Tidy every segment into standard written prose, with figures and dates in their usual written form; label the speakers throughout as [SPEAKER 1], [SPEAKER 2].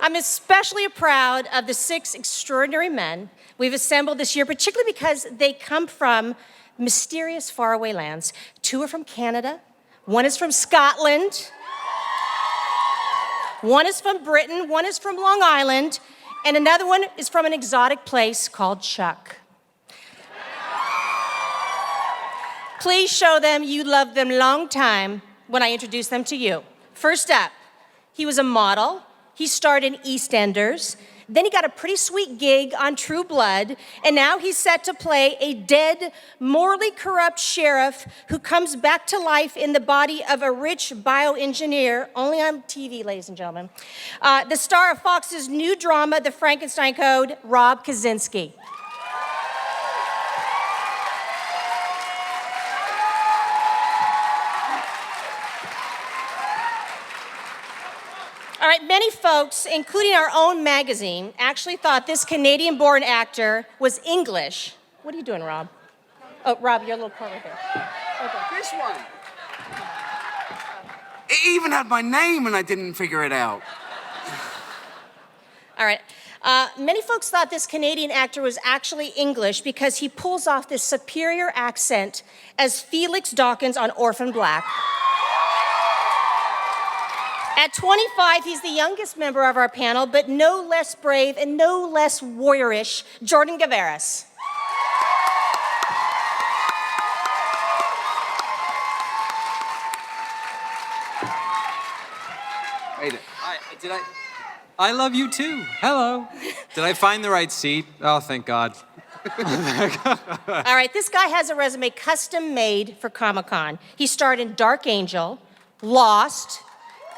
[SPEAKER 1] I'm especially proud of the 6 extraordinary men we've assembled this year, particularly because they come from mysterious faraway lands. 2 are from Canada, 1 is from Scotland, 1 is from Britain, 1 is from Long Island, and another one is from an exotic place called Chuck. Please show them you love them long time when I introduce them to you. First up, he was a model. He starred in EastEnders. Then he got a pretty sweet gig on True Blood, and now he's set to play a dead, morally corrupt sheriff who comes back to life in the body of a rich bioengineer, only on TV, ladies and gentlemen. The star of Fox's new drama, The Frankenstein Code, Rob Kazinsky. All right, many folks, including our own magazine, actually thought this Canadian-born actor was English. What are you doing, Rob? Oh, Rob, you're a little corner here. Okay.
[SPEAKER 2] This one. It even had my name and I didn't figure it out.
[SPEAKER 1] All right. Many folks thought this Canadian actor was actually English because he pulls off this superior accent as Felix Dawkins on Orphan Black. At 25, he's the youngest member of our panel, but no less brave and no less warriorish, Jordan Gavaris.
[SPEAKER 2] Wait,
[SPEAKER 3] I love you too. Hello. Did I find the right seat? Oh, thank God.
[SPEAKER 1] All right, this guy has a resume custom made for Comic-Con. He starred in Dark Angel, Lost,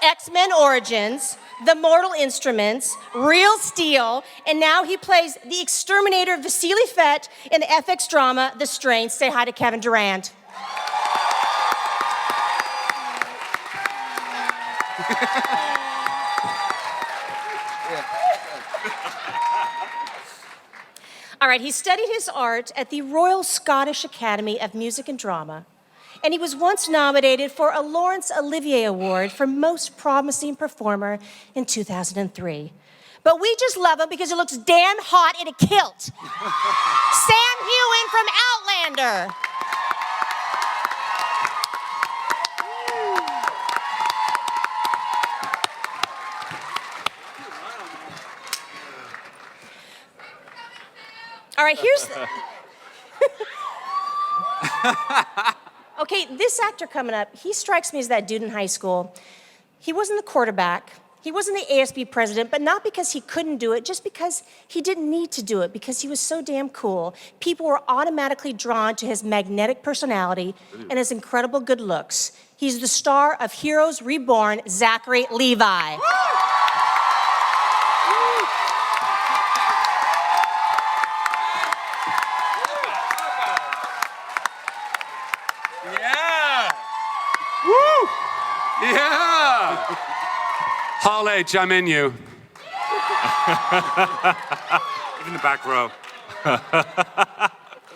[SPEAKER 1] X-Men Origins, The Mortal Instruments, Real Steel, and now he plays the exterminator Vasily Fett in the FX drama The Strain. Say hi to Kevin Durand. All right, he studied his art at the Royal Scottish Academy of Music and Drama, and he was once nominated for a Laurence Olivier Award for Most Promising Performer in 2003. But we just love him because he looks damn hot in a kilt. Sam Heughan from Outlander. All right, here's the... Okay, this actor coming up, he strikes me as that dude in high school. He wasn't the quarterback, he wasn't the ASB president, but not because he couldn't do it, just because he didn't need to do it, because he was so damn cool. People were automatically drawn to his magnetic personality and his incredible good looks. He's the star of Heroes Reborn, Zachary Levi.
[SPEAKER 4] Yeah! Hall H, I'm in you.
[SPEAKER 5] Even the back row.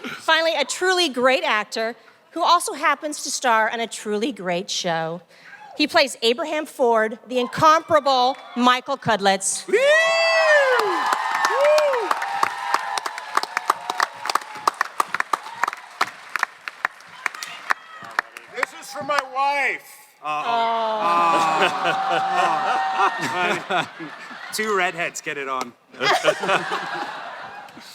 [SPEAKER 1] Finally, a truly great actor who also happens to star on a truly great show. He plays Abraham Ford, the incomparable Michael Cudlitz.
[SPEAKER 2] Woo! Woo! This is for my wife.
[SPEAKER 5] Two redheads get it on.
[SPEAKER 1] I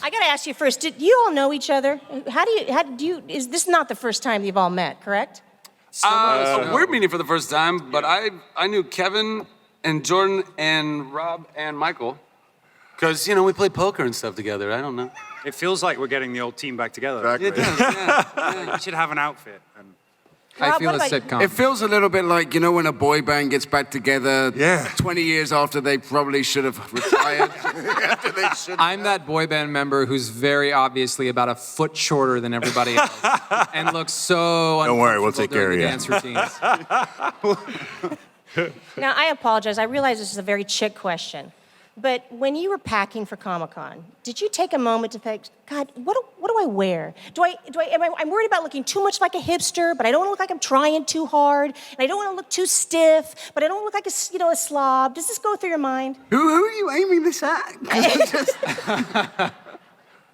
[SPEAKER 1] gotta ask you first, did you all know each other? How do you, is this not the first time you've all met, correct?
[SPEAKER 4] We're meeting for the first time, but I knew Kevin and Jordan and Rob and Michael. Because, you know, we play poker and stuff together. I don't know.
[SPEAKER 5] It feels like we're getting the old team back together.
[SPEAKER 2] Exactly.
[SPEAKER 4] It does, yeah.
[SPEAKER 5] You should have an outfit. And
[SPEAKER 3] I
[SPEAKER 1] Rob,
[SPEAKER 3] feel
[SPEAKER 1] what
[SPEAKER 3] a
[SPEAKER 1] about
[SPEAKER 3] sitcom.
[SPEAKER 2] It feels a little bit like, you know, when a boy band gets back together 20 years after they probably should have retired. After they should.
[SPEAKER 3] I'm that boy band member who's very obviously about a foot shorter than everybody else and looks so
[SPEAKER 6] Don't worry, we'll take
[SPEAKER 3] uncomfortable
[SPEAKER 6] care of
[SPEAKER 3] during the dance routines.
[SPEAKER 1] Now, I apologize, I realize this is a very chick question. but when you were packing for Comic-Con, did you take a moment to think, God, what do I wear? I'm worried about looking too much like a hipster, but I don't want to look like I'm trying too hard, and I don't want to look too stiff, but I don't look like a slob. Does this go through your mind?
[SPEAKER 2] Who are you aiming this at?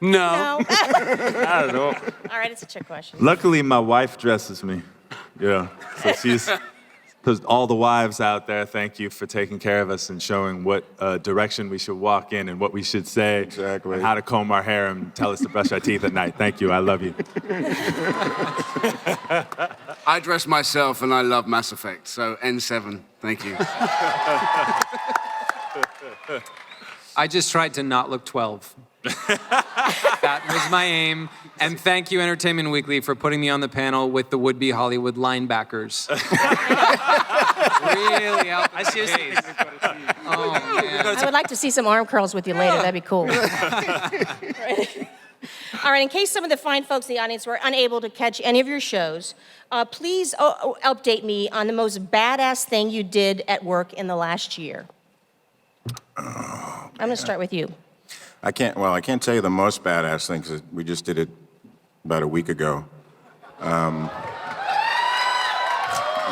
[SPEAKER 4] No.
[SPEAKER 6] I don't know.
[SPEAKER 1] All right, it's a trick question.
[SPEAKER 6] Luckily, my wife dresses me. Yeah. So she's, all the wives out there, thank you for taking care of us and showing what direction we should walk in and what we should say.
[SPEAKER 7] Exactly.
[SPEAKER 6] And how to comb our hair and tell us to brush our teeth at night. Thank you. I love you.
[SPEAKER 2] I dress myself and I love Mass Effect, so N7, thank you.
[SPEAKER 3] I just tried to not look 12. That was my aim. And thank you, Entertainment Weekly, for putting me on the panel with the would-be Hollywood linebackers. Really helped.
[SPEAKER 5] I seriously think we've got to see.
[SPEAKER 3] Oh, man.
[SPEAKER 1] I would like to see some arm curls with you later. That'd be cool. Right. All right, in case some of the fine folks in the audience were unable to catch any of your shows, please update me on the most badass thing you did at work in the last year. I'm going to start with you.
[SPEAKER 7] I can't tell you the most badass thing because we just did it about a week ago.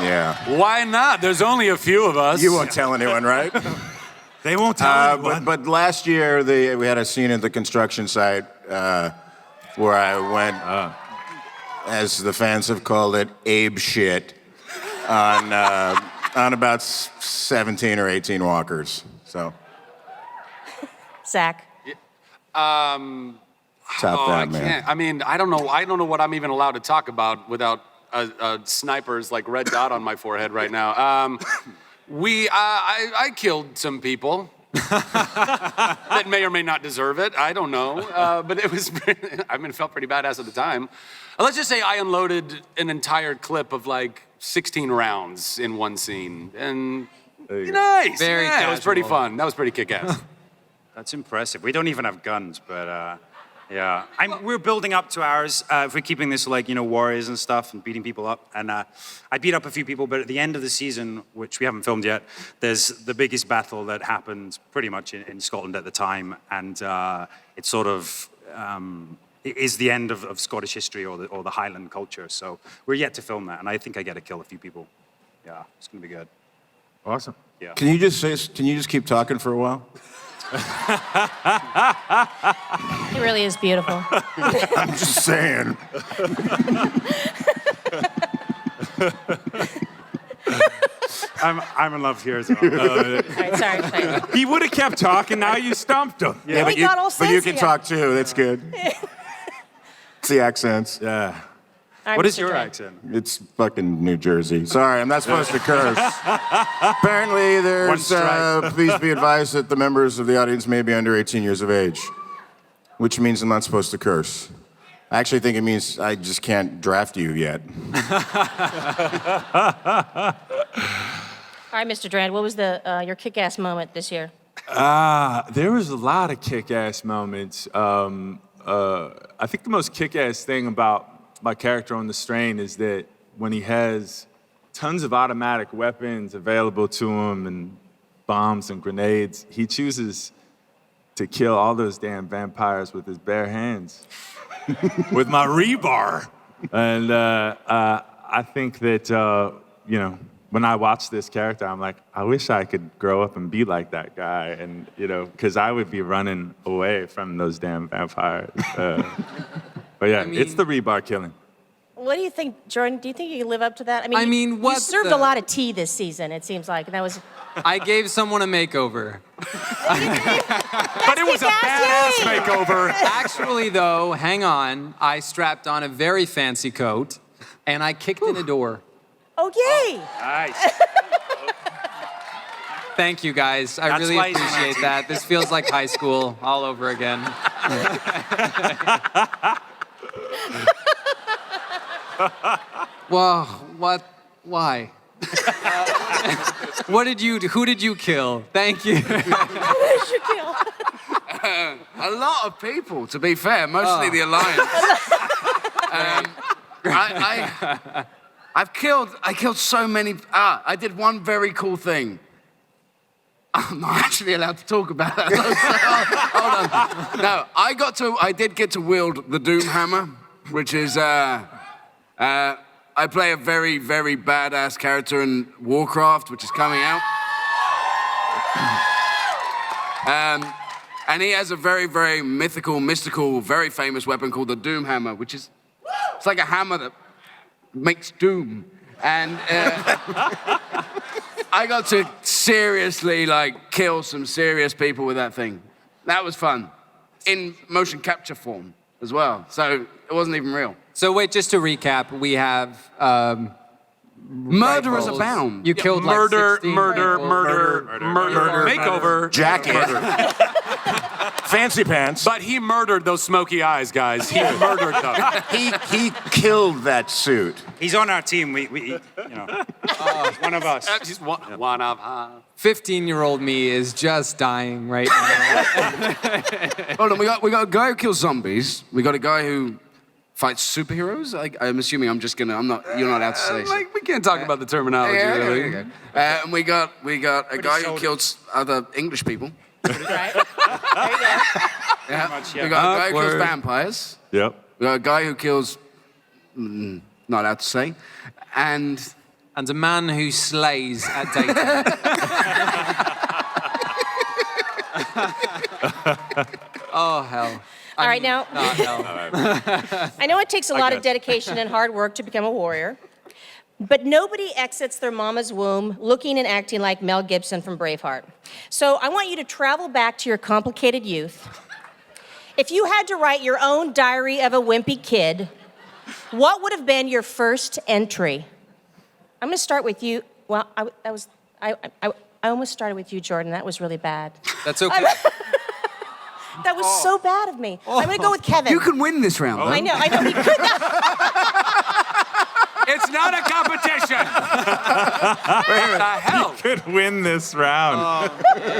[SPEAKER 7] Yeah.
[SPEAKER 4] Why not? There's only a few of us.
[SPEAKER 7] You won't tell anyone, right?
[SPEAKER 5] They won't tell anyone.
[SPEAKER 7] But last year, we had a scene at the construction site where I went, as the fans have called it, Abe shit, on about 17 or 18 walkers. So.
[SPEAKER 1] Zach.
[SPEAKER 7] Top
[SPEAKER 4] I
[SPEAKER 7] that, man.
[SPEAKER 4] can't. I mean, I don't know what I'm even allowed to talk about without a sniper's like red dot on my forehead right now. I killed some people that may or may not deserve it. I don't know, but it was. It felt pretty badass at the time. Let's just say I unloaded an entire clip of like 16 rounds in one scene, and nice.
[SPEAKER 3] Very
[SPEAKER 4] It was pretty
[SPEAKER 3] casual.
[SPEAKER 4] fun. That was pretty kick-ass.
[SPEAKER 5] That's impressive. We don't even have guns, but yeah. We're building up to ours. If we're keeping this like, warriors and stuff and beating people up. And I beat up a few people, but at the end of the season, which we haven't filmed yet, there's the biggest battle that happened pretty much in Scotland at the time. And it's sort of, it is the end of Scottish history or the Highland culture. So we're yet to film that. And I think I get to kill a few people. Yeah, it's going to be good.
[SPEAKER 6] Awesome.
[SPEAKER 5] Yeah.
[SPEAKER 7] Can you just keep talking for a while?
[SPEAKER 1] It really is beautiful.
[SPEAKER 7] I'm just saying.
[SPEAKER 5] I'm in love here as well.
[SPEAKER 1] All right, sorry.
[SPEAKER 6] He would have kept talking. Now you stumped him.
[SPEAKER 1] Yeah, he got all
[SPEAKER 7] but you
[SPEAKER 1] sensitive.
[SPEAKER 7] can talk too. That's good. It's the accents.
[SPEAKER 6] Yeah.
[SPEAKER 1] All right,
[SPEAKER 5] What is
[SPEAKER 1] Mr.
[SPEAKER 5] your
[SPEAKER 1] Durand.
[SPEAKER 5] accent?
[SPEAKER 7] It's fucking New Jersey. Sorry, I'm not supposed to curse. Apparently,
[SPEAKER 5] One
[SPEAKER 7] there's.
[SPEAKER 5] strike.
[SPEAKER 7] Please be advised that the members of the audience may be under 18 years of age, which means I'm not supposed to curse. I actually think it means I just can't draft you yet.
[SPEAKER 1] All right, Mr. Durand, what was your kick-ass moment this year?
[SPEAKER 6] There was a lot of kick-ass moments. I think the most kick-ass thing about my character on The Strain is that when he has tons of automatic weapons available to him and bombs and grenades, he chooses to kill all those damn vampires with his bare hands, with my rebar. And I think that, when I watch this character, I'm like, I wish I could grow up and be like that guy. And, because I would be running away from those damn vampires. But yeah, it's the rebar killing.
[SPEAKER 1] What do you think, Jordan? Do you think you can live up to that?
[SPEAKER 3] mean,
[SPEAKER 1] you
[SPEAKER 3] what
[SPEAKER 1] served
[SPEAKER 3] the-
[SPEAKER 1] a lot of tea this season, it seems like. And that was...
[SPEAKER 3] I gave someone a makeover.
[SPEAKER 5] But it was a
[SPEAKER 1] kick-ass,
[SPEAKER 5] badass
[SPEAKER 1] yay!
[SPEAKER 5] makeover.
[SPEAKER 3] Actually, though, hang on. I strapped on a very fancy coat, and I kicked in a door.
[SPEAKER 1] Oh, yay!
[SPEAKER 5] Nice.
[SPEAKER 3] Thank you, guys. I
[SPEAKER 5] That's
[SPEAKER 3] really
[SPEAKER 5] why he's
[SPEAKER 3] appreciate
[SPEAKER 5] romantic.
[SPEAKER 3] that. This feels like high school all over again. Whoa, what? Why? Who did you kill? Thank you.
[SPEAKER 2] A lot of people, to be fair, mostly the Alliance. I killed so many. I did one very cool thing. I'm not actually allowed to talk about that. Hold on. No, I did get to wield the Doom Hammer, which is, I play a very, very badass character in Warcraft, which is coming out. And he has a very, very mythical, mystical, very famous weapon called the Doom Hammer, which is, it's like a hammer that makes doom. And I got to seriously, like, kill some serious people with that thing. That was fun. In motion capture form as well. So it wasn't even real.
[SPEAKER 3] So wait, just to recap, we have
[SPEAKER 2] Murderers
[SPEAKER 3] rifles.
[SPEAKER 2] abound.
[SPEAKER 3] You killed
[SPEAKER 4] Murder,
[SPEAKER 3] like 16
[SPEAKER 4] murder,
[SPEAKER 3] people.
[SPEAKER 4] murder, makeover.
[SPEAKER 7] Jacket. Fancy pants.
[SPEAKER 4] But he murdered those smoky eyes, guys. He murdered them.
[SPEAKER 7] He killed that suit.
[SPEAKER 5] He's on our team. We you know, one of us.
[SPEAKER 4] Just one of
[SPEAKER 3] 15-year-old me is just dying right now.
[SPEAKER 2] Hold on, we got a guy who kills zombies. We got a guy who fights superheroes. I'm assuming you're not allowed to say.
[SPEAKER 4] Like, we can't talk about the terminology, really.
[SPEAKER 2] Okay. And we got a guy who kills other English people.
[SPEAKER 1] Right? There you go.
[SPEAKER 2] Yeah.
[SPEAKER 5] much, yeah.
[SPEAKER 2] We got a guy who kills
[SPEAKER 3] Awkward.
[SPEAKER 2] vampires.
[SPEAKER 6] Yep.
[SPEAKER 2] We got a guy who kills, not allowed to say, and
[SPEAKER 3] And a man who slays at daytime. Oh, hell.
[SPEAKER 1] All right, now,
[SPEAKER 3] Not hell.
[SPEAKER 1] I know it takes a lot of dedication and hard work to become a warrior, but nobody exits their mama's womb looking and acting like Mel Gibson from Braveheart. So I want you to travel back to your complicated youth. If you had to write your own diary of a wimpy kid, what would have been your first entry? I'm going to start with you. Well, I almost started with you, Jordan. That was really bad.
[SPEAKER 3] That's okay.
[SPEAKER 1] That was so bad of me. I'm going to go with Kevin.
[SPEAKER 2] you can win this round. though.
[SPEAKER 1] I know. He could not.
[SPEAKER 4] It's not a competition. What the hell?
[SPEAKER 6] Could win this round.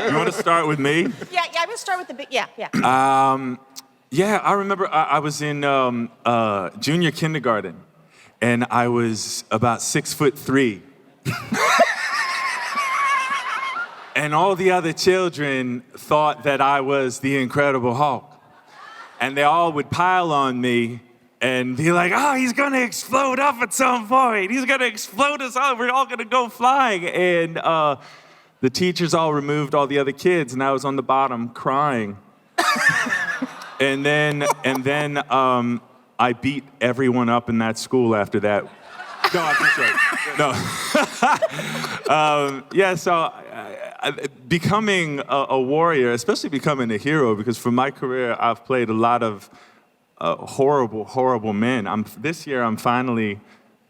[SPEAKER 6] You want to start with me?
[SPEAKER 1] Yeah, I'm going to start with the big. Yeah.
[SPEAKER 6] Yeah, I remember I was in junior kindergarten, and I was about 6'3". And all the other children thought that I was the Incredible Hulk. And they all would pile on me and be like, oh, he's gonna explode up at some point. He's gonna explode us all. We're all gonna go flying. And the teachers all removed all the other kids, and I was on the bottom crying. and then I beat everyone up in that school after that. No, I'm just joking. No. So becoming a warrior, especially becoming a hero, because for my career, I've played a lot of horrible, horrible men. This year, I'm finally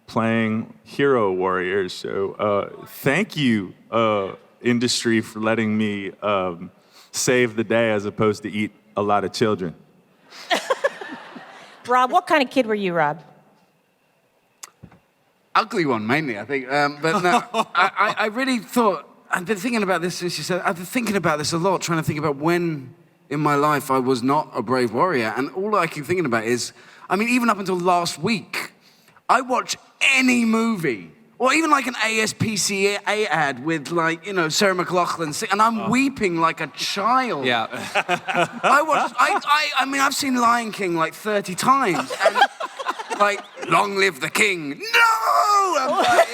[SPEAKER 6] playing hero warriors. So thank you, industry, for letting me save the day as opposed to eat a lot of children.
[SPEAKER 1] Rob, what kind of kid were you, Rob?
[SPEAKER 2] Ugly one, mainly, I think. But no, I really thought, I've been thinking about this since you said, I've been thinking about this a lot, trying to think about when in my life I was not a brave warrior. And all I keep thinking about is, I mean, even up until last week, I watch any movie, or even like an ASPCA ad with, like, you know, Sarah McLachlan, and I'm weeping like a child.
[SPEAKER 3] Yeah.
[SPEAKER 2] I mean, I've seen Lion King like 30 times, and like, long live the king. No! I'm like,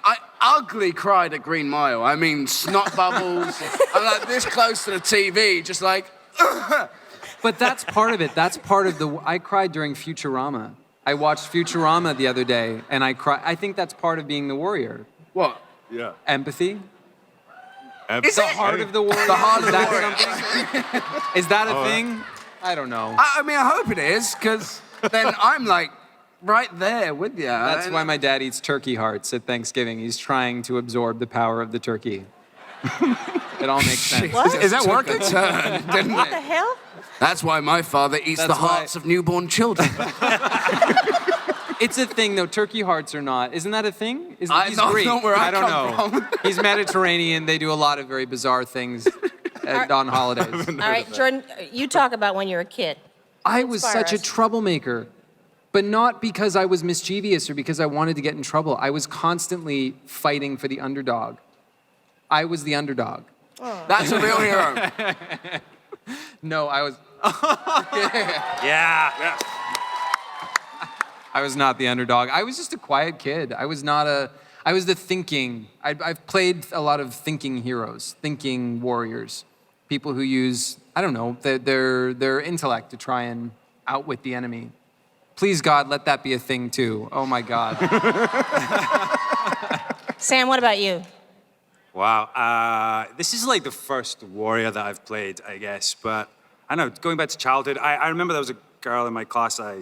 [SPEAKER 2] I ugly cried at Green Mile. I mean, snot bubbles. I'm like this close to the TV, just like.
[SPEAKER 3] But that's part of it. That's part of I cried during Futurama. I watched Futurama the other day, and I cried. I think that's part of being the warrior.
[SPEAKER 2] What?
[SPEAKER 6] Yeah.
[SPEAKER 3] Empathy.
[SPEAKER 2] Is
[SPEAKER 3] The
[SPEAKER 2] it?
[SPEAKER 3] heart of the warrior.
[SPEAKER 2] The heart of
[SPEAKER 3] Is
[SPEAKER 2] the
[SPEAKER 3] that
[SPEAKER 2] warrior.
[SPEAKER 3] something? Is that a thing? I don't know.
[SPEAKER 2] I mean, I hope it is, because then I'm like right there with you.
[SPEAKER 3] That's why my dad eats turkey hearts at Thanksgiving. He's trying to absorb the power of the turkey. It all makes sense.
[SPEAKER 1] What?
[SPEAKER 2] Is that working? Turn, didn't
[SPEAKER 1] What the
[SPEAKER 2] it?
[SPEAKER 1] hell?
[SPEAKER 2] That's why my father eats the
[SPEAKER 3] That's why-
[SPEAKER 2] hearts of newborn children.
[SPEAKER 3] It's a thing, though. Turkey hearts are not. Isn't that a thing? He's
[SPEAKER 2] not
[SPEAKER 3] Greek.
[SPEAKER 2] where I
[SPEAKER 3] don't
[SPEAKER 2] come
[SPEAKER 3] know.
[SPEAKER 2] from.
[SPEAKER 3] He's Mediterranean. They do a lot of very bizarre things on holidays.
[SPEAKER 1] All right, Jordan, you talk about when you're a kid.
[SPEAKER 3] I was
[SPEAKER 1] Inspire
[SPEAKER 3] such a
[SPEAKER 1] us.
[SPEAKER 3] troublemaker, but not because I was mischievous or because I wanted to get in trouble. I was constantly fighting for the underdog. I was the underdog.
[SPEAKER 2] That's a real hero.
[SPEAKER 3] No, I was.
[SPEAKER 5] Yeah.
[SPEAKER 3] I was not the underdog. I was just a quiet kid. I was the thinking. I've played a lot of thinking heroes, thinking warriors, people who use, I don't know, their intellect to try and outwit the enemy. Please, God, let that be a thing too. Oh my God.
[SPEAKER 1] Sam, what about you?
[SPEAKER 5] Wow. This is like the first warrior that I've played, I guess. But I don't know, going back to childhood, I remember there was a girl in my class I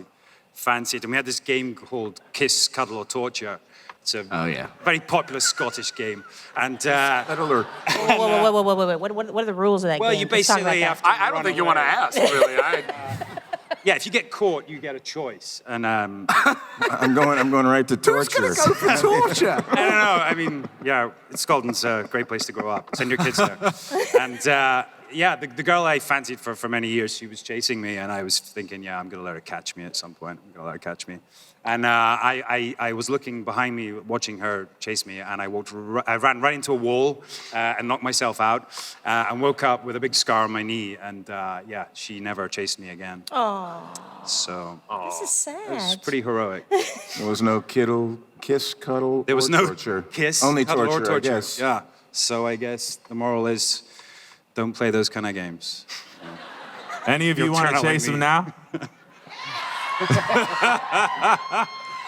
[SPEAKER 5] fancied, and we had this game called Kiss, Cuddle, or Torture. It's a very popular Scottish game. And
[SPEAKER 1] Whoa. What are the rules of that
[SPEAKER 5] well,
[SPEAKER 1] game?
[SPEAKER 5] you
[SPEAKER 1] Let's talk
[SPEAKER 5] basically
[SPEAKER 1] about
[SPEAKER 5] have
[SPEAKER 1] that.
[SPEAKER 5] to.
[SPEAKER 4] I don't think you want to ask, really.
[SPEAKER 5] Yeah, if you get caught, you get a choice. And
[SPEAKER 7] I'm going right to torture.
[SPEAKER 2] Who's gonna go for torture?
[SPEAKER 5] I don't know. I mean, yeah, Scotland's a great place to grow up. Send your kids there. And yeah, the girl I fancied for many years, she was chasing me, and I was thinking, yeah, I'm gonna let her catch me at some point. I'm gonna let her catch me. And I was looking behind me, watching her chase me, and I ran right into a wall and knocked myself out, and woke up with a big scar on my knee. And yeah, she never chased me again.
[SPEAKER 1] Oh,
[SPEAKER 5] So
[SPEAKER 1] this is sad.
[SPEAKER 5] it's pretty heroic.
[SPEAKER 7] There was no kiss, cuddle,
[SPEAKER 5] There was
[SPEAKER 7] or
[SPEAKER 5] no
[SPEAKER 7] torture.
[SPEAKER 5] kiss,
[SPEAKER 7] Only
[SPEAKER 5] cuddle,
[SPEAKER 7] torture,
[SPEAKER 5] or
[SPEAKER 7] I guess.
[SPEAKER 5] Yeah. So I guess the moral is, don't play those kind of games.
[SPEAKER 6] Any of you
[SPEAKER 5] You'll
[SPEAKER 6] want
[SPEAKER 5] turn
[SPEAKER 6] to
[SPEAKER 5] out like
[SPEAKER 6] chase
[SPEAKER 5] me.
[SPEAKER 6] him now?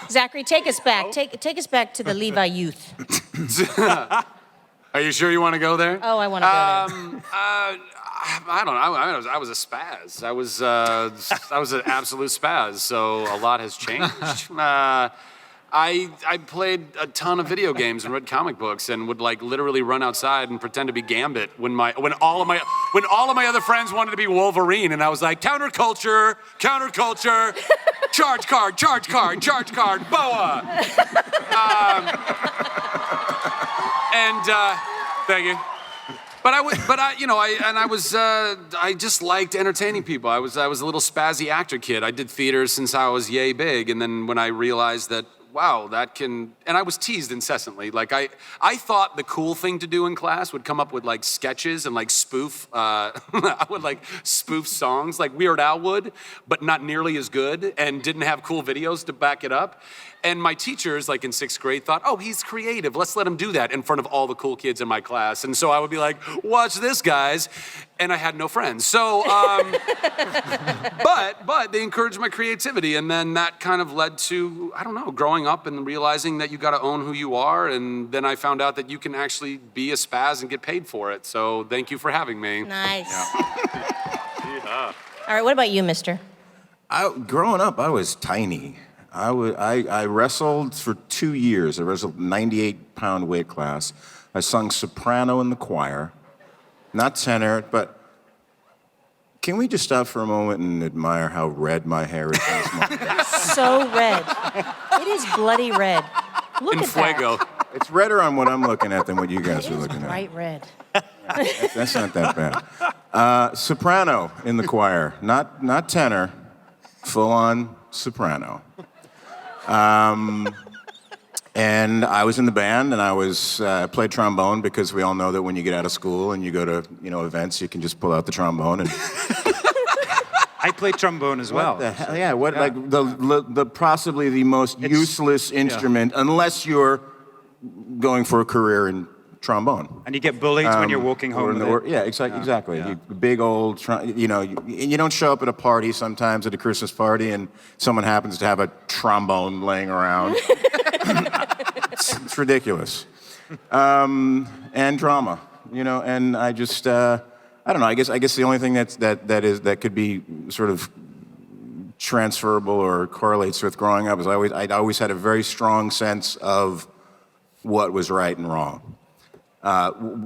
[SPEAKER 1] Zachary, take us back. Take us back to the Levi youth.
[SPEAKER 4] Are you sure you want to go there?
[SPEAKER 1] Oh, I want to go there.
[SPEAKER 4] I don't know. I was a spaz. I was an absolute spaz. So a lot has changed. I played a ton of video games and read comic books and would like literally run outside and pretend to be Gambit when all of my other friends wanted to be Wolverine, and I was like counterculture, charge card, boa. Thank you. I just liked entertaining people. I was a little spazzy actor kid. I did theater since I was yay big, and then when I realized that, wow, and I was teased incessantly. Like I thought the cool thing to do in class would come up with like sketches and like spoof, I would like spoof songs like Weird Al would, but not nearly as good, and didn't have cool videos to back it up. And my teachers, like in 6th grade, thought, oh, he's creative. Let's let him do that in front of all the cool kids in my class. And so I would be like, watch this, guys. And I had no friends. So, but they encouraged my creativity. And then that kind of led to, I don't know, growing up and realizing that you got to own who you are. And then I found out that you can actually be a spaz and get paid for it. So thank you for having me.
[SPEAKER 1] Nice. Yeah. All right, what about you, mister?
[SPEAKER 7] Growing up, I was tiny. I wrestled for 2 years. I wrestled 98-pound weight class. I sung soprano in the choir, not tenor, but can we just stop for a moment and admire how red my hair is in this moment?
[SPEAKER 1] So red. It is bloody red. Look
[SPEAKER 4] In
[SPEAKER 1] at
[SPEAKER 4] fuego.
[SPEAKER 7] It's redder on what I'm looking at than what you guys
[SPEAKER 1] that.
[SPEAKER 7] are
[SPEAKER 1] It is
[SPEAKER 7] looking at.
[SPEAKER 1] bright red.
[SPEAKER 7] That's not that bad. Soprano in the choir, not tenor, full-on soprano. And I was in the band, and I played trombone because we all know that when you get out of school and you go to events, you can just pull out the trombone and.
[SPEAKER 5] I played trombone as well.
[SPEAKER 7] What the hell? Yeah, like the possibly the most useless instrument unless you're going for a career in trombone.
[SPEAKER 5] And you get bullied when you're walking home with it.
[SPEAKER 7] Yeah, exactly.
[SPEAKER 5] Yeah.
[SPEAKER 7] You big old, you don't show up at a party sometimes, at a Christmas party, and someone happens to have a trombone laying around. It's ridiculous. And drama, and I just, I don't know, I guess the only thing that could be sort of transferable or correlates with growing up is I'd always had a very strong sense of what was right and wrong.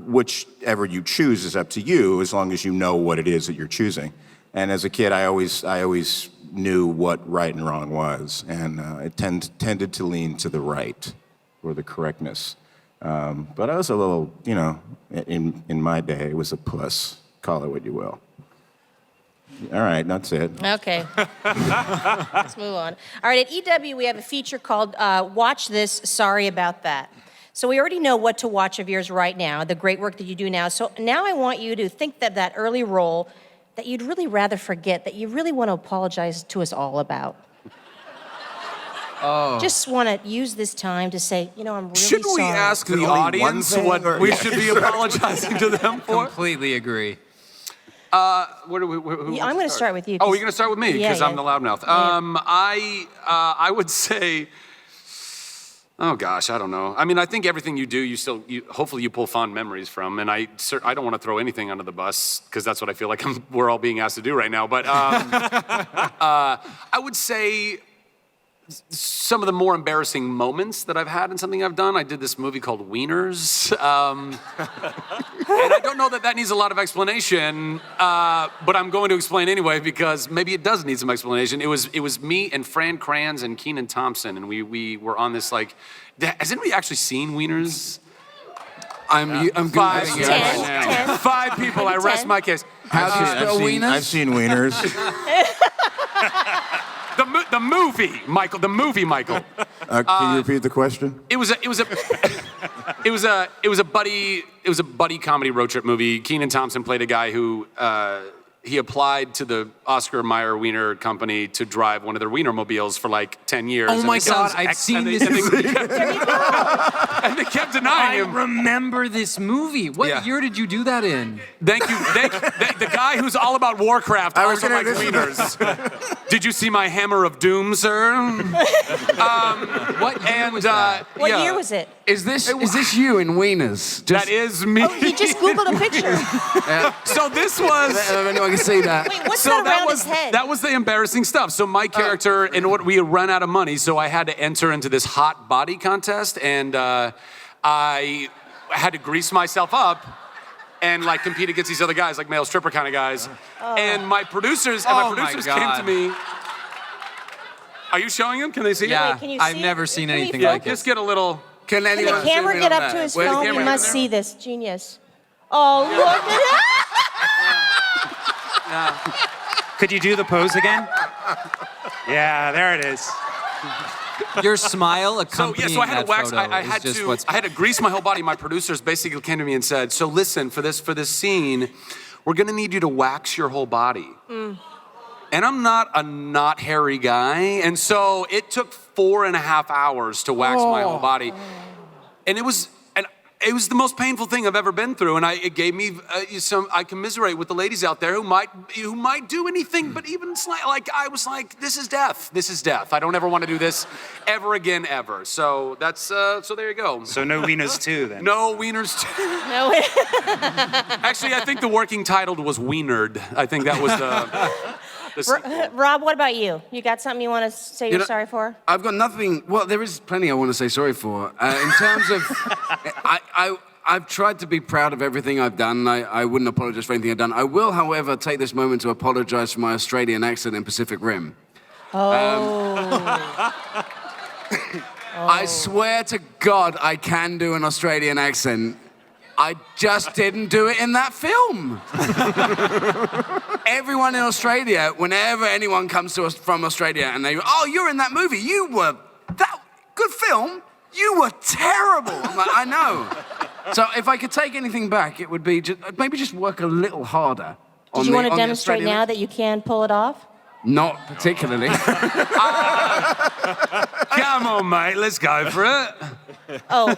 [SPEAKER 7] Whichever you choose is up to you, as long as you know what it is that you're choosing. And as a kid, I always knew what right and wrong was, and it tended to lean to the right, or the correctness. But I was a little, in my day, it was a puss. Call it what you will. All right, that's it.
[SPEAKER 1] Okay. Let's move on. All right, at EW, we have a feature called Watch This, Sorry About That. So we already know what to watch of yours right now, the great work that you do now. So now I want you to think that early role that you'd really rather forget, that you really want to apologize to us all about. Just want to use this time to say, I'm really
[SPEAKER 4] Should
[SPEAKER 1] sorry.
[SPEAKER 4] we ask the
[SPEAKER 7] Only one
[SPEAKER 4] audience
[SPEAKER 7] thing,
[SPEAKER 4] what
[SPEAKER 7] or-
[SPEAKER 4] we should be apologizing to them for?
[SPEAKER 3] Completely agree.
[SPEAKER 4] Where do we,
[SPEAKER 1] I'm going to start with you.
[SPEAKER 4] Oh,
[SPEAKER 1] 'cause-
[SPEAKER 4] you're going to start with me
[SPEAKER 1] Yeah,
[SPEAKER 4] because
[SPEAKER 1] yeah.
[SPEAKER 4] I'm the loudmouth. I would say, oh gosh, I don't know. I mean, I think everything you do, hopefully you pull fond memories from, and I don't want to throw anything under the bus because that's what I feel like we're all being asked to do right now. But I would say some of the more embarrassing moments that I've had in something I've done. I did this movie called Wieners. And I don't know that needs a lot of explanation, but I'm going to explain anyway because maybe it does need some explanation. It was me and Fran Kranz and Kenan Thompson, and we were on this like. Has anybody actually seen Wieners?
[SPEAKER 2] I'm
[SPEAKER 4] Five.
[SPEAKER 2] Googling it
[SPEAKER 1] Ten,
[SPEAKER 2] right now.
[SPEAKER 1] 10.
[SPEAKER 4] 5 people. I rest
[SPEAKER 1] 10.
[SPEAKER 4] my case.
[SPEAKER 2] How do you spell wieners?
[SPEAKER 7] I've seen wieners.
[SPEAKER 4] The movie, Michael. The movie, Michael.
[SPEAKER 7] Can you repeat the question?
[SPEAKER 4] It was a buddy comedy road trip movie. Kenan Thompson played a guy who he applied to the Oscar Mayer Wiener Company to drive one of their Wienermobiles for like 10 years.
[SPEAKER 3] Oh
[SPEAKER 4] and
[SPEAKER 3] my
[SPEAKER 4] the
[SPEAKER 3] God,
[SPEAKER 4] sons-
[SPEAKER 3] I've seen
[SPEAKER 4] and they-
[SPEAKER 3] this
[SPEAKER 4] and they-
[SPEAKER 3] movie.
[SPEAKER 4] and they kept denying
[SPEAKER 3] I
[SPEAKER 4] him.
[SPEAKER 3] remember this movie. What
[SPEAKER 4] Yeah.
[SPEAKER 3] year did you do that in?
[SPEAKER 4] Thank you. The guy who's all about Warcraft
[SPEAKER 7] I was
[SPEAKER 4] also
[SPEAKER 7] gonna-
[SPEAKER 4] likes wieners. Did you see my Hammer of Doom, sir?
[SPEAKER 3] What year was that?
[SPEAKER 1] What year was it?
[SPEAKER 2] Is this you in wieners?
[SPEAKER 4] That is me.
[SPEAKER 1] He just Googled a picture.
[SPEAKER 4] So this was.
[SPEAKER 2] If anyone can see that.
[SPEAKER 1] Wait, what's
[SPEAKER 4] So
[SPEAKER 1] that around
[SPEAKER 4] was
[SPEAKER 1] his head?
[SPEAKER 4] that was the embarrassing stuff. So my character, we had run out of money, so I had to enter into this hot body contest, and I had to grease myself up and like compete against these other guys, like male stripper kind of guys. And my producers
[SPEAKER 3] Oh my
[SPEAKER 4] came
[SPEAKER 3] God.
[SPEAKER 4] to me. Are you showing them? Can they see
[SPEAKER 3] Yeah,
[SPEAKER 1] can you
[SPEAKER 3] I've
[SPEAKER 1] see it?
[SPEAKER 3] never seen
[SPEAKER 1] Can we
[SPEAKER 3] anything
[SPEAKER 4] it? Yeah,
[SPEAKER 3] like
[SPEAKER 4] just
[SPEAKER 3] it.
[SPEAKER 4] get a little.
[SPEAKER 2] Can
[SPEAKER 1] Can
[SPEAKER 2] anyone
[SPEAKER 1] the camera
[SPEAKER 2] zoom in
[SPEAKER 1] get
[SPEAKER 2] on
[SPEAKER 1] up to
[SPEAKER 2] that?
[SPEAKER 1] his
[SPEAKER 2] Where's the
[SPEAKER 1] phone? You
[SPEAKER 2] camera?
[SPEAKER 1] must see this. Genius. Oh, look at
[SPEAKER 5] Could you do the pose again? Yeah, there it is.
[SPEAKER 3] Your smile
[SPEAKER 4] So
[SPEAKER 3] accompanying
[SPEAKER 4] I had
[SPEAKER 3] that
[SPEAKER 4] to wax.
[SPEAKER 3] photo
[SPEAKER 4] I
[SPEAKER 3] is
[SPEAKER 4] had
[SPEAKER 3] just
[SPEAKER 4] to.
[SPEAKER 3] what's
[SPEAKER 4] I had to grease my whole body. My producers basically came to me and said, "So listen, for this scene, we're gonna need you to wax your whole body." And I'm not a not hairy guy, and so it took 4.5 hours to wax my whole body, and it was the most painful thing I've ever been through, and it gave me I commiserate with the ladies out there who might do anything, but even I was like, this is death. I don't ever want to do this ever again, ever. So that's so there you go.
[SPEAKER 5] So no wieners too then.
[SPEAKER 4] No wieners.
[SPEAKER 1] No.
[SPEAKER 4] Actually, I think the working title was Wienered. I think that was the sequel.
[SPEAKER 1] Rob, what about you? You got something you want to say you're
[SPEAKER 2] know-
[SPEAKER 1] sorry for?
[SPEAKER 2] I've got nothing. Well, there is plenty I want to say sorry for. In terms of, I've tried to be proud of everything I've done. I wouldn't apologize for anything I've done. I will, however, take this moment to apologize for my Australian accent in Pacific Rim. I swear to God, I can do an Australian accent. I just didn't do it in that film. Everyone in Australia, whenever anyone comes to us from Australia and they go, oh, you're in that movie. You were, that good film. You were terrible. I'm like, I know. So if I could take anything back, it would be maybe just work a little harder.
[SPEAKER 1] Did you want to demonstrate now that you can pull it off?
[SPEAKER 2] Not particularly.
[SPEAKER 4] Come on, mate, let's go for it.
[SPEAKER 1] Oh.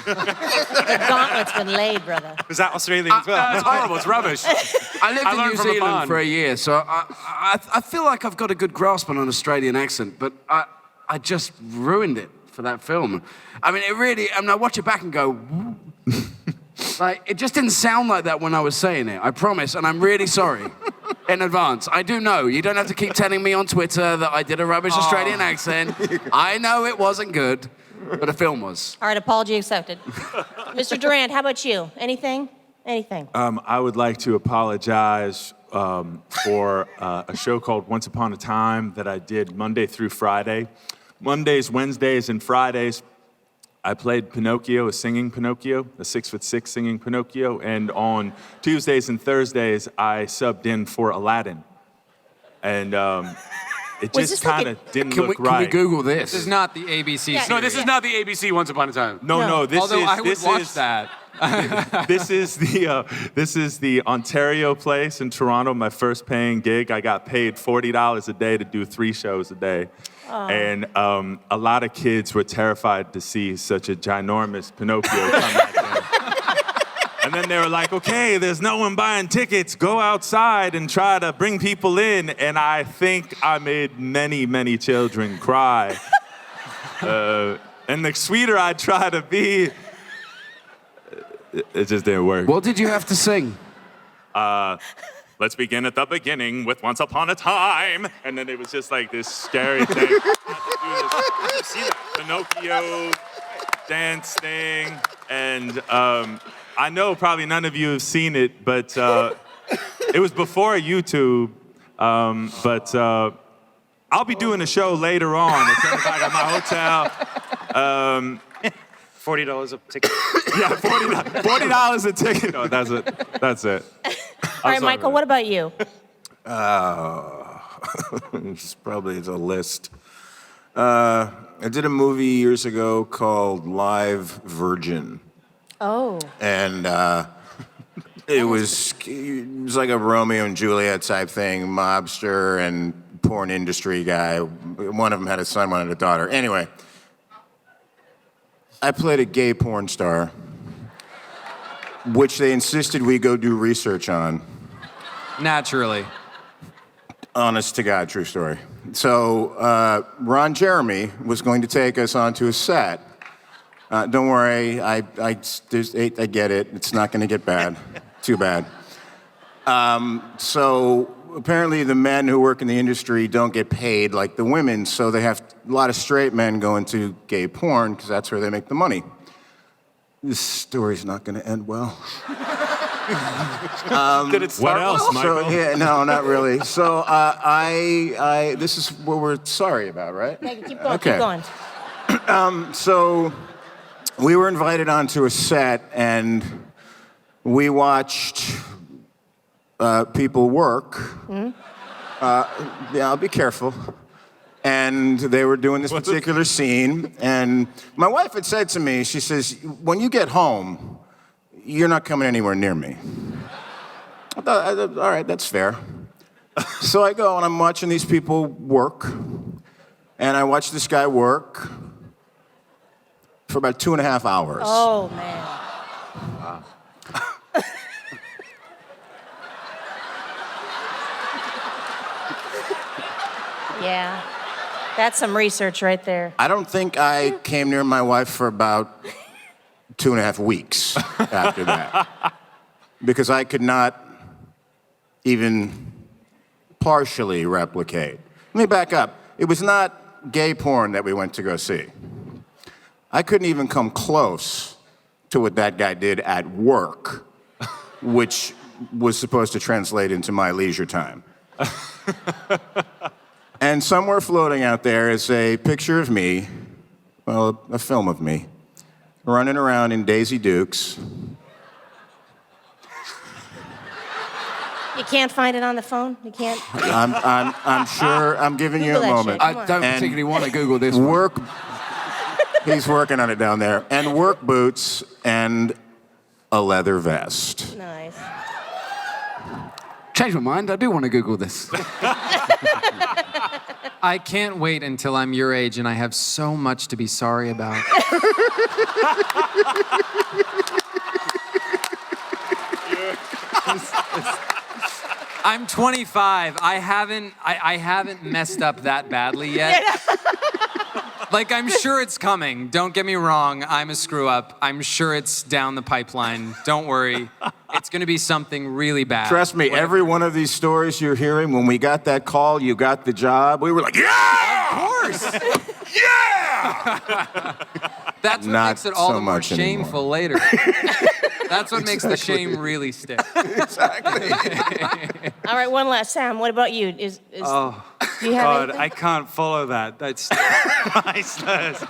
[SPEAKER 1] The gauntlet's been laid, brother.
[SPEAKER 5] Was that Australian as well?
[SPEAKER 4] It's horrible. It's rubbish.
[SPEAKER 2] I lived in
[SPEAKER 4] learned
[SPEAKER 2] New
[SPEAKER 4] from the
[SPEAKER 2] Zealand
[SPEAKER 4] pond.
[SPEAKER 2] for a year, so I feel like I've got a good grasp on an Australian accent, but I just ruined it for that film. I mean, I watch it back and go, like, it just didn't sound like that when I was saying it, I promise, and I'm really sorry in advance. I do know, you don't have to keep telling me on Twitter that I did a rubbish Australian accent. I know it wasn't good, but the film was.
[SPEAKER 1] All right, apology accepted. Mr. Durand, how about you? Anything? Anything?
[SPEAKER 6] I would like to apologize for a show called Once Upon a Time that I did Monday through Friday. Mondays, Wednesdays, and Fridays, I played Pinocchio, a 6'6" singing Pinocchio, and on Tuesdays and Thursdays, I subbed in for Aladdin. And it
[SPEAKER 1] Was
[SPEAKER 6] just
[SPEAKER 1] this like
[SPEAKER 6] kind of didn't
[SPEAKER 2] Can we,
[SPEAKER 6] look
[SPEAKER 2] can we
[SPEAKER 6] right.
[SPEAKER 2] Google this?
[SPEAKER 3] This is not the ABC
[SPEAKER 1] Yeah.
[SPEAKER 3] series.
[SPEAKER 4] No, this is not the ABC Once Upon a Time.
[SPEAKER 6] No, this
[SPEAKER 3] Although
[SPEAKER 6] is
[SPEAKER 3] I would
[SPEAKER 6] this
[SPEAKER 3] watch
[SPEAKER 6] is
[SPEAKER 3] that.
[SPEAKER 6] this is the Ontario place in Toronto. My first paying gig. I got paid $40 a day to do 3 shows a day, and a lot of kids were terrified to see such a ginormous Pinocchio come at them. And then they were like, "Okay, there's no one buying tickets. Go outside and try to bring people in." And I think I made many, many children cry. And the sweeter I try to be, it just didn't work.
[SPEAKER 2] What did you have to sing?
[SPEAKER 6] Let's begin at the beginning with Once Upon a Time. And then it was just like this scary thing. I had to do this Pinocchio dance thing. And I know probably none of you have seen it, but it was before YouTube. But I'll be doing a show later on. It's like at my hotel.
[SPEAKER 5] $40 a ticket.
[SPEAKER 6] Yeah, $40 a ticket. No, that's it. That's it.
[SPEAKER 1] All right, Michael, what about you?
[SPEAKER 7] It's a list. I did a movie years ago called Live Virgin.
[SPEAKER 1] Oh.
[SPEAKER 7] And it was like a Romeo and Juliet type thing, mobster and porn industry guy. One of them had a son, one had a daughter. Anyway, I played a gay porn star, which they insisted we go do research on.
[SPEAKER 3] Naturally.
[SPEAKER 7] Honest to God, true story. So Ron Jeremy was going to take us onto a set. Don't worry, I get it. It's not going to get bad. Too bad. So apparently the men who work in the industry don't get paid like the women, so they have a lot of straight men go into gay porn because that's where they make the money. This story's not going to end well.
[SPEAKER 4] Did it start
[SPEAKER 6] What else, Michael?
[SPEAKER 7] So, yeah, no, not really. So this is what we're sorry about, right?
[SPEAKER 1] Yeah, keep going,
[SPEAKER 7] Okay.
[SPEAKER 1] keep going.
[SPEAKER 7] So we were invited onto a set, and we watched people work.
[SPEAKER 1] Mm-hmm.
[SPEAKER 7] Yeah, I'll be careful. And they were doing this particular scene, and my wife had said to me, she says, "When you get home, you're not coming anywhere near me." I thought, all right, that's fair. So I go, and I'm watching these people work, and I watch this guy work for about 2.5 hours.
[SPEAKER 1] Oh, man. Yeah. That's some research right there.
[SPEAKER 7] I don't think I came near my wife for about 2.5 weeks after that. Because I could not even partially replicate. Let me back up. It was not gay porn that we went to go see. I couldn't even come close to what that guy did at work, which was supposed to translate into my leisure time. And somewhere floating out there is a picture of me, well, a film of me, running around in Daisy Dukes.
[SPEAKER 1] You can't find it on the phone? You can't?
[SPEAKER 7] I'm sure I'm giving you a
[SPEAKER 1] Google that
[SPEAKER 7] moment.
[SPEAKER 1] shit.
[SPEAKER 2] I don't
[SPEAKER 7] And
[SPEAKER 2] particularly want to Google this one.
[SPEAKER 7] Work. He's working on it down there. And work boots and a leather vest.
[SPEAKER 1] Nice.
[SPEAKER 2] Change my mind, I do want to Google this.
[SPEAKER 3] I can't wait until I'm your age and I have so much to be sorry about. I'm 25. I haven't messed up that badly yet. Like, I'm sure it's coming. Don't get me wrong. I'm a screw up. I'm sure it's down the pipeline. Don't worry. It's going to be something really bad.
[SPEAKER 7] Trust me, every one of these stories you're hearing, when we got that call, you got the job, we were like, yeah!
[SPEAKER 3] Of course.
[SPEAKER 7] Yeah!
[SPEAKER 3] That's what
[SPEAKER 7] Not
[SPEAKER 3] makes it all
[SPEAKER 7] so
[SPEAKER 3] the more
[SPEAKER 7] much anymore.
[SPEAKER 3] shameful later. That's what makes the shame really stick.
[SPEAKER 7] Exactly.
[SPEAKER 1] All right, one last. Sam, what about you? Do you have
[SPEAKER 5] God,
[SPEAKER 1] anything?
[SPEAKER 5] I can't follow that. That's priceless.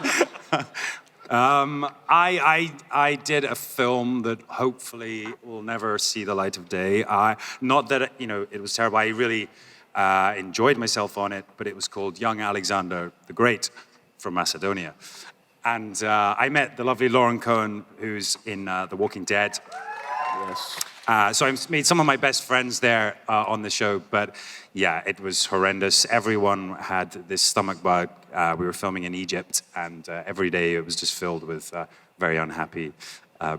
[SPEAKER 5] I did a film that hopefully will never see the light of day. Not that it was terrible. I really enjoyed myself on it, but it was called Young Alexander the Great from Macedonia. And I met the lovely Lauren Cohen, who's in The Walking Dead.
[SPEAKER 7] Yes.
[SPEAKER 5] So I made some of my best friends there on the show, but yeah, it was horrendous. Everyone had this stomach bug. We were filming in Egypt, and every day it was just filled with very unhappy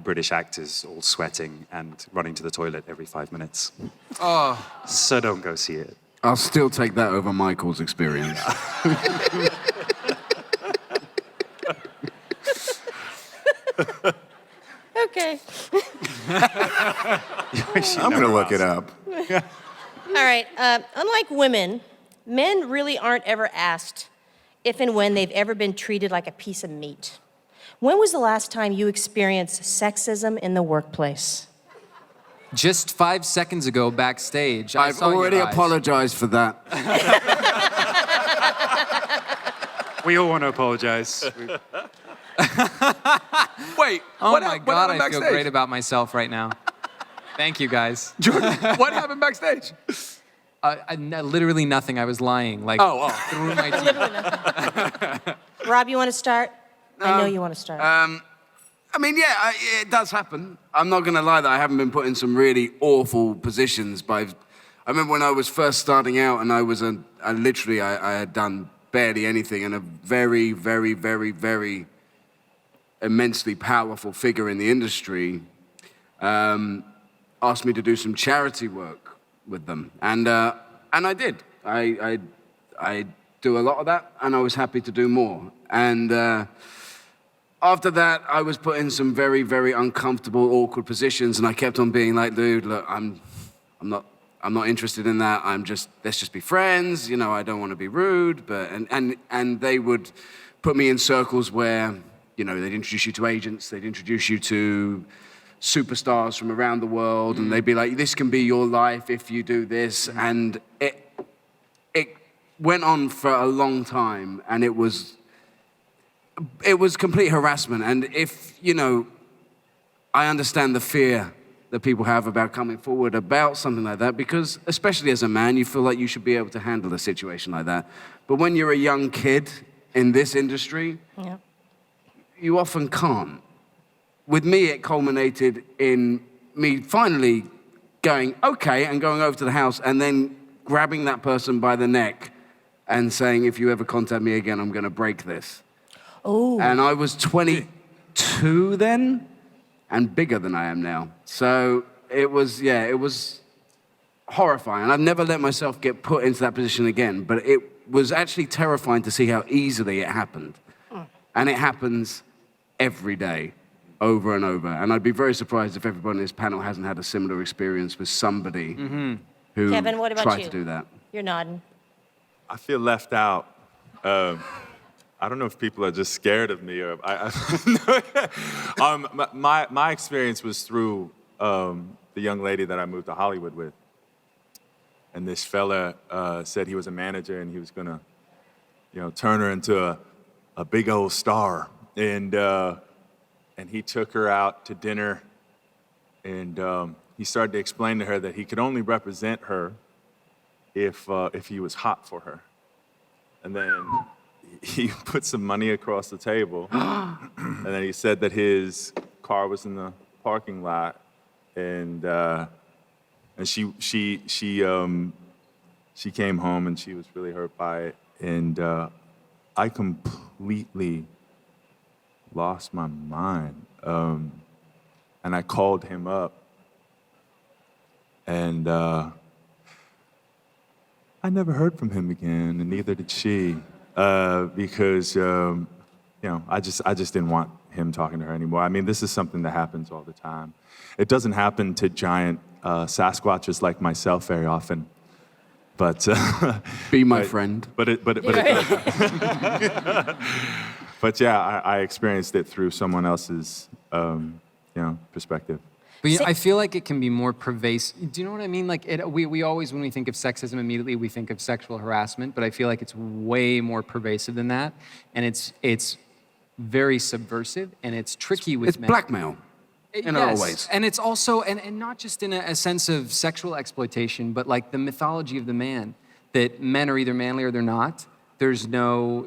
[SPEAKER 5] British actors all sweating and running to the toilet every 5 minutes.
[SPEAKER 3] Oh,
[SPEAKER 5] So don't go see it.
[SPEAKER 2] I'll still take that over Michael's experience.
[SPEAKER 1] Okay.
[SPEAKER 7] I'm going to look it up.
[SPEAKER 1] All right. Unlike women, men really aren't ever asked if and when they've ever been treated like a piece of meat. When was the last time you experienced sexism in the workplace?
[SPEAKER 3] just 5 seconds ago backstage, I
[SPEAKER 2] I've
[SPEAKER 3] saw your
[SPEAKER 2] already
[SPEAKER 3] eyes.
[SPEAKER 2] apologized for that.
[SPEAKER 5] We all want to apologize.
[SPEAKER 8] Wait,
[SPEAKER 3] Oh
[SPEAKER 8] what
[SPEAKER 3] my
[SPEAKER 8] happened
[SPEAKER 3] God, I
[SPEAKER 8] backstage?
[SPEAKER 3] feel great about myself right now. Thank you, guys.
[SPEAKER 8] Jordan, what happened backstage?
[SPEAKER 3] Literally nothing. I was lying, like through my teeth.
[SPEAKER 1] Rob, you want to start? I know you want to start.
[SPEAKER 2] I mean, yeah, it does happen. I'm not going to lie that I haven't been put in some really awful positions. But I remember when I was first starting out and I had done barely anything, and a very, very, very, very immensely powerful figure in the industry asked me to do some charity work with them. And I did. I do a lot of that, and I was happy to do more. And after that, I was put in some very, very uncomfortable, awkward positions, and I kept on being like, dude, look, I'm not interested in that. Let's just be friends. You know, I don't want to be rude. But and they would put me in circles where, you know, they'd introduce you to agents, they'd introduce you to superstars from around the world, and they'd be like, this can be your life if you do this. And it went on for a long time, and it was complete harassment. And if, you know, I understand the fear that people have about coming forward about something like that, because especially as a man, you feel like you should be able to handle a situation like that. But when you're a young kid in this industry,
[SPEAKER 1] Yeah.
[SPEAKER 2] you often can't. With me, it culminated in me finally going, okay, and going over to the house and then grabbing that person by the neck and saying, if you ever contact me again, I'm gonna break this.
[SPEAKER 1] Oh.
[SPEAKER 2] And I was 22 then, and bigger than I am now. So it was horrifying. I've never let myself get put into that position again, but it was actually terrifying to see how easily it happened. And it happens every day, over and over. And I'd be very surprised if everyone in this panel hasn't had a similar experience with somebody who
[SPEAKER 1] Kevin, what about
[SPEAKER 2] tried
[SPEAKER 1] you?
[SPEAKER 2] to do that.
[SPEAKER 1] You're nodding.
[SPEAKER 6] I feel left out. I don't know if people are just scared of me or my experience was through the young lady that I moved to Hollywood with. And this fella said he was a manager and he was gonna, you know, turn her into a big old star. And he took her out to dinner, and he started to explain to her that he could only represent her if he was hot for her. And then he put some money across the table, and then he said that his car was in the parking lot, and she came home and she was really hurt by it, and I completely lost my mind, and I called him up, and I never heard from him again, and neither did she. Because you know, I just didn't want him talking to her anymore. I mean, this is something that happens all the time. It doesn't happen to giant Sasquatches like myself very often, but
[SPEAKER 2] Be my friend.
[SPEAKER 6] But yeah, I experienced it through someone else's you know, perspective.
[SPEAKER 3] But you know, I feel like it can be more pervasive. Do you know what I mean? Like we always, when we think of sexism, immediately we think of sexual harassment, but I feel like it's way more pervasive than that. And it's very subversive, and it's tricky with
[SPEAKER 2] It's
[SPEAKER 3] men.
[SPEAKER 2] blackmail in a lot of ways.
[SPEAKER 3] And it's also, and not just in a sense of sexual exploitation, but like the mythology of the man. that men are either manly or they're not. There's no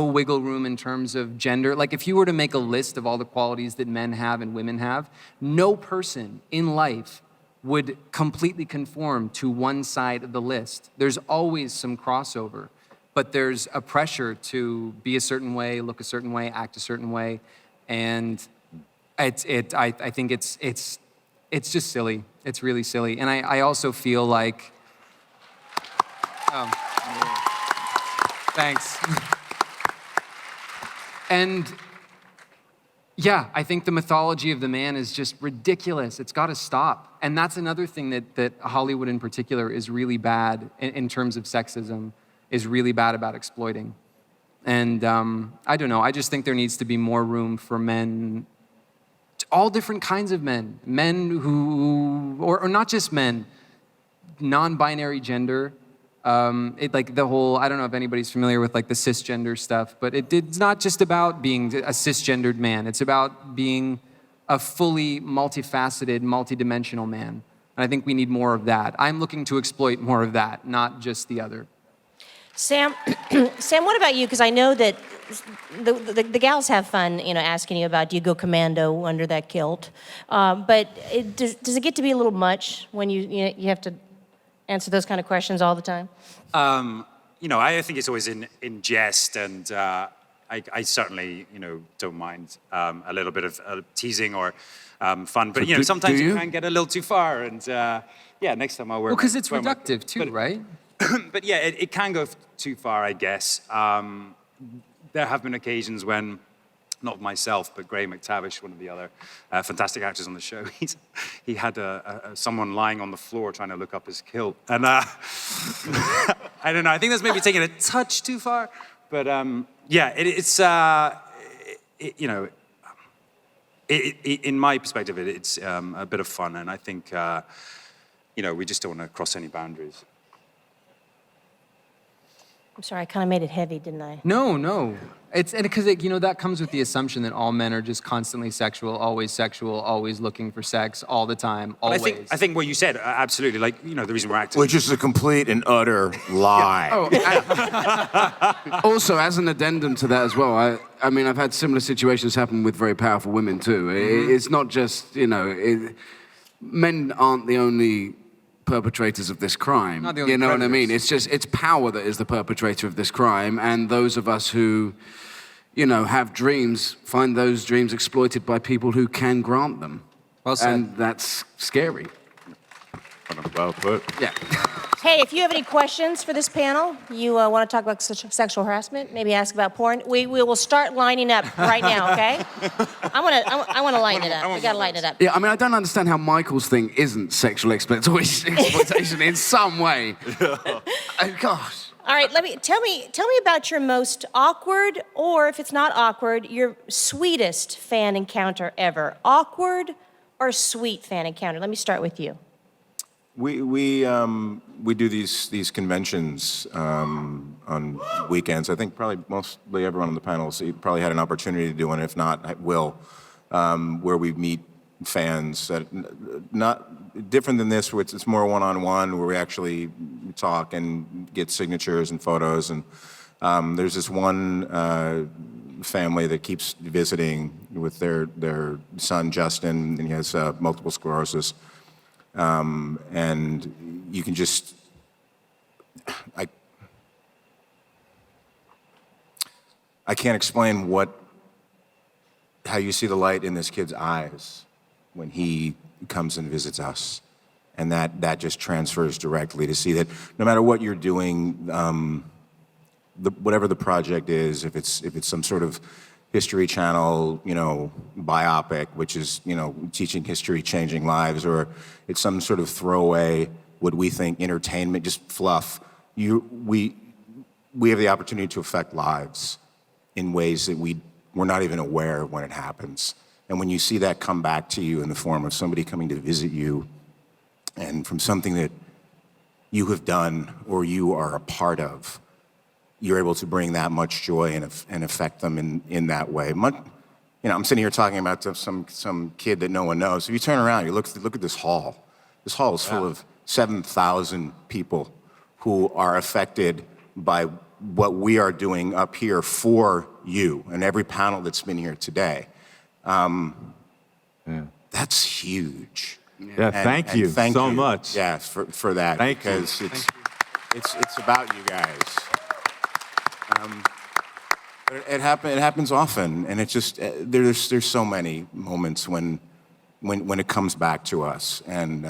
[SPEAKER 3] wiggle room in terms of gender. Like if you were to make a list of all the qualities that men have and women have, no person in life would completely conform to one side of the list. There's always some crossover, but there's a pressure to be a certain way, look a certain way, act a certain way, and I think it's just silly. It's really silly, and I also feel like. Thanks. And yeah, I think the mythology of the man is just ridiculous. It's got to stop. And that's another thing that Hollywood in particular is really bad in terms of sexism, is really bad about exploiting. And I don't know, I just think there needs to be more room for men, all different kinds of men who, or not just men, non-binary gender. Like the whole, I don't know if anybody's familiar with like the cisgender stuff, but it's not just about being a cisgendered man. It's about being a fully multifaceted, multidimensional man. And I think we need more of that. I'm looking to exploit more of that, not just the other.
[SPEAKER 1] Sam, Sam, what about you? Because I know that the gals have fun, asking you about, do you go commando under that kilt? But does it get to be a little much when you have to answer those kind of questions all the time?
[SPEAKER 5] I think it's always in jest, and I certainly, don't mind a little bit of teasing or fun. But, sometimes you can get a little too far, and next time I'll wear.
[SPEAKER 3] Well, because it's reductive too, right?
[SPEAKER 5] But yeah, it can go too far, I guess. There have been occasions when, not myself, but Graham McTavish, one of the other fantastic actors on the show, he had someone lying on the floor trying to look up his kilt. And I don't know, I think that's maybe taking it a touch too far. But in my perspective, it's a bit of fun. And I think, we just don't want to cross any boundaries.
[SPEAKER 1] I'm sorry, I kind of made it heavy, didn't I?
[SPEAKER 3] No. It's because that comes with the assumption that all men are just constantly sexual, always looking for sex, all the time, always.
[SPEAKER 5] I think what you said, absolutely. Like, the reason we're acting.
[SPEAKER 7] Which is a complete and utter lie.
[SPEAKER 2] Also, as an addendum to that as well, I mean, I've had similar situations happen with very powerful women too.
[SPEAKER 3] Mm-hmm.
[SPEAKER 2] It's not just, men aren't the only perpetrators of this crime.
[SPEAKER 3] Not the only
[SPEAKER 2] you know
[SPEAKER 3] predators.
[SPEAKER 2] what I mean? It's power that is the perpetrator of this crime, and those of us who, have dreams, find those dreams exploited by people who can grant them.
[SPEAKER 3] Well said.
[SPEAKER 2] And that's scary.
[SPEAKER 6] Well put.
[SPEAKER 2] Yeah.
[SPEAKER 1] Hey, if you have any questions for this panel, you want to talk about sexual harassment, maybe ask about porn, we will start lining up right now, okay? I want to line it up. We got to line it up.
[SPEAKER 2] Yeah, I mean, I don't understand how Michael's thing isn't sexual exploitation in some way. Oh, gosh.
[SPEAKER 1] All right, tell me about your most awkward, or if it's not awkward, your sweetest fan encounter ever. Awkward or sweet fan encounter? Let me start with you.
[SPEAKER 7] We do these conventions on weekends. I think probably mostly everyone on the panel probably had an opportunity to do one. If not, I will, where we meet fans that not different than this, where it's more one-on-one, where we actually talk and get signatures and photos. And there's this one family that keeps visiting with their son Justin, and he has multiple sclerosis. And you can just, I can't explain how you see the light in this kid's eyes when he comes and visits us. And that just transfers directly to see that no matter what you're doing, whatever the project is, if it's some sort of History Channel, biopic, which is, teaching history, changing lives, or it's some sort of throwaway, what we think entertainment, just fluff. We have the opportunity to affect lives in ways that we're not even aware of when it happens. And when you see that come back to you in the form of somebody coming to visit you, and from something that you have done or you are a part of, you're able to bring that much joy and affect them in that way. I'm sitting here talking about some kid that no one knows. If you turn around, you look at this hall. This hall is full of 7,000 people who are affected by what we are doing up here for you and every panel that's been here today. That's huge.
[SPEAKER 6] Yeah, thank you so much.
[SPEAKER 7] Yeah, for that.
[SPEAKER 6] Thank you.
[SPEAKER 7] Because it's about you guys. It happens often, and it's just there's so many moments when it comes back to us, and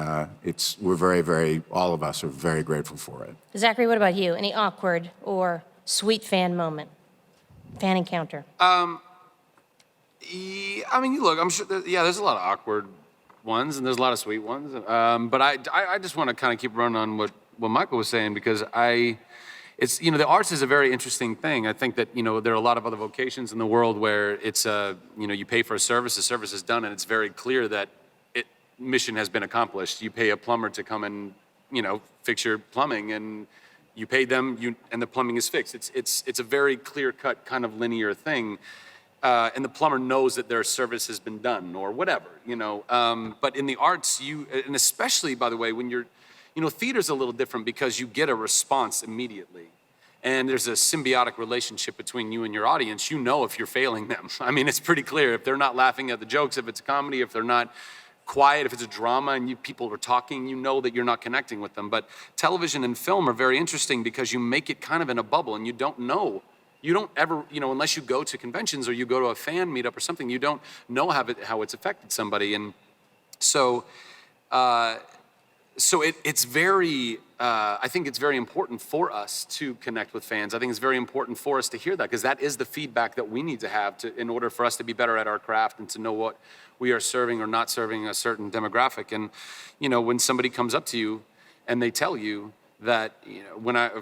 [SPEAKER 7] we're very all of us are very grateful for it.
[SPEAKER 1] Zachary, what about you? Any awkward or sweet fan moment? Fan encounter?
[SPEAKER 4] I mean, look, I'm sure, there's a lot of awkward ones, and there's a lot of sweet ones. But I just want to kind of keep running on what Michael was saying, because it's, the arts is a very interesting thing. I think that, there are a lot of other vocations in the world where it's, you pay for a service, the service is done, and it's very clear that mission has been accomplished. You pay a plumber to come and, fix your plumbing, and you pay them, and the plumbing is fixed. It's a very clear-cut kind of linear thing. And the plumber knows that their service has been done or whatever, But in the arts, and especially, by the way, when you're, theater's a little different because you get a response immediately. And there's a symbiotic relationship between you and your audience. You know if you're failing them. I mean, it's pretty clear. If they're not laughing at the jokes, if it's a comedy, if they're not quiet, if it's a drama and people are talking, you know that you're not connecting with them. But television and film are very interesting because you make it kind of in a bubble and you don't know. You don't ever, unless you go to conventions or you go to a fan meetup or something, you don't know how it's affected somebody. And so it's very, I think it's very important for us to connect with fans. I think it's very important for us to hear that, because that is the feedback that we need to have in order for us to be better at our craft and to know what we are serving or not serving a certain demographic. And, when somebody comes up to you and they tell you that,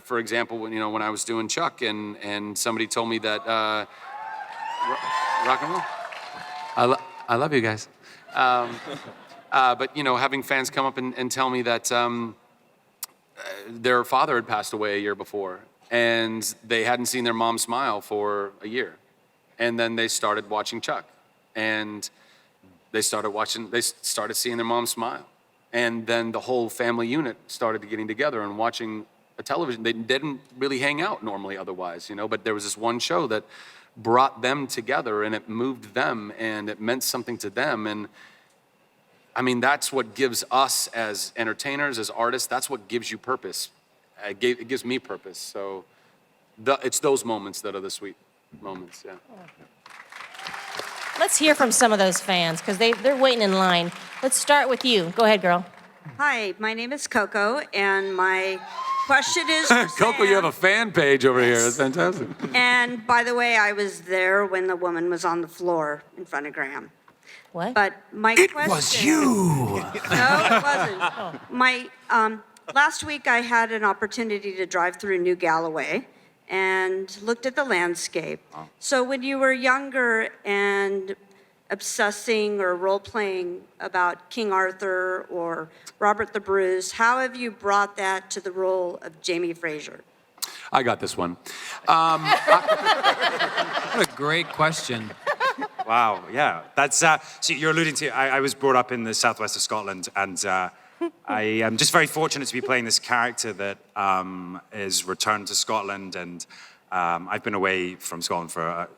[SPEAKER 4] for example, when I was doing Chuck and somebody told me that, rock and roll, I love you guys. But, having fans come up and tell me that their father had passed away a year before and they hadn't seen their mom smile for a year. And then they started watching Chuck and they started seeing their mom smile. And then the whole family unit started getting together and watching a television. They didn't really hang out normally otherwise, but there was this one show that brought them together and it moved them and it meant something to them. And I mean, that's what gives us as entertainers, as artists, that's what gives you purpose. It gives me purpose. So it's those moments that are the sweet moments, yeah.
[SPEAKER 1] Let's hear from some of those fans, because they're waiting in line. Let's start with you. Go ahead, girl.
[SPEAKER 9] Hi, my name is Coco, and my question is for
[SPEAKER 4] Coco, you have a fan page over here. That's fantastic.
[SPEAKER 9] And by the way, I was there when the woman was on the floor in front of Graham.
[SPEAKER 1] What?
[SPEAKER 9] But my question...
[SPEAKER 2] It was you!
[SPEAKER 9] No, it wasn't. Last week I had an opportunity to drive through New Galloway and looked at the landscape. Oh. So when you were younger and obsessing or role-playing about King Arthur or Robert the Bruce, how have you brought that to the role of Jamie Fraser?
[SPEAKER 4] I got this one.
[SPEAKER 3] What a great question.
[SPEAKER 5] Wow, yeah. That's, so you're alluding to, I was brought up in the southwest of Scotland, and I am just very fortunate to be playing this character that is returned to Scotland, and I've been away from Scotland for a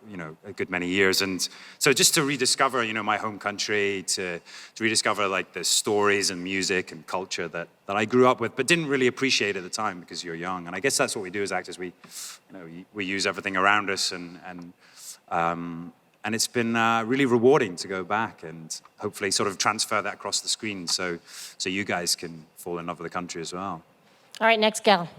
[SPEAKER 5] good many years, and so just to rediscover my home country, to rediscover like the stories and music and culture that I grew up with, but didn't really appreciate at the time because you're young. And I guess that's what we do as actors. We use everything around us, and it's been really rewarding to go back and hopefully sort of transfer that across the screen, so you guys can fall in love with the country as well.
[SPEAKER 1] All right, next gal.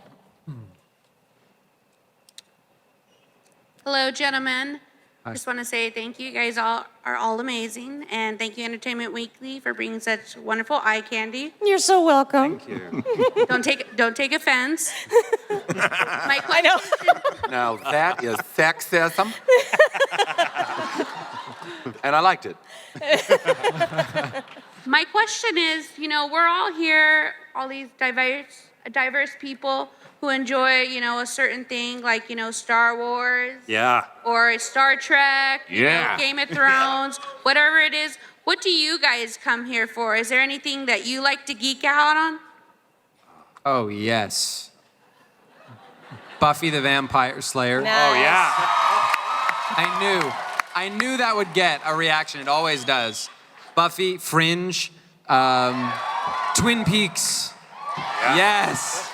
[SPEAKER 10] Hello, gentlemen. Just want to say thank you. You guys are all amazing. And thank you, Entertainment Weekly, for bringing such wonderful eye candy.
[SPEAKER 1] You're so welcome.
[SPEAKER 5] Thank you.
[SPEAKER 10] Don't take offense. My question,
[SPEAKER 4] Now that is sexism. And I liked it.
[SPEAKER 10] my question is, we're all here, all these diverse people who enjoy, a certain thing like, Star Wars.
[SPEAKER 5] Yeah.
[SPEAKER 10] Or Star Trek.
[SPEAKER 2] Yeah.
[SPEAKER 10] Game of Thrones, whatever it is. What do you guys come here for? Is there anything that you like to geek out on?
[SPEAKER 3] Oh, yes. Buffy the Vampire Slayer.
[SPEAKER 1] Nice.
[SPEAKER 5] Oh, yeah.
[SPEAKER 3] I knew that would get a reaction. It always does. Buffy, Fringe, Twin Peaks.
[SPEAKER 5] Yeah.
[SPEAKER 3] Yes.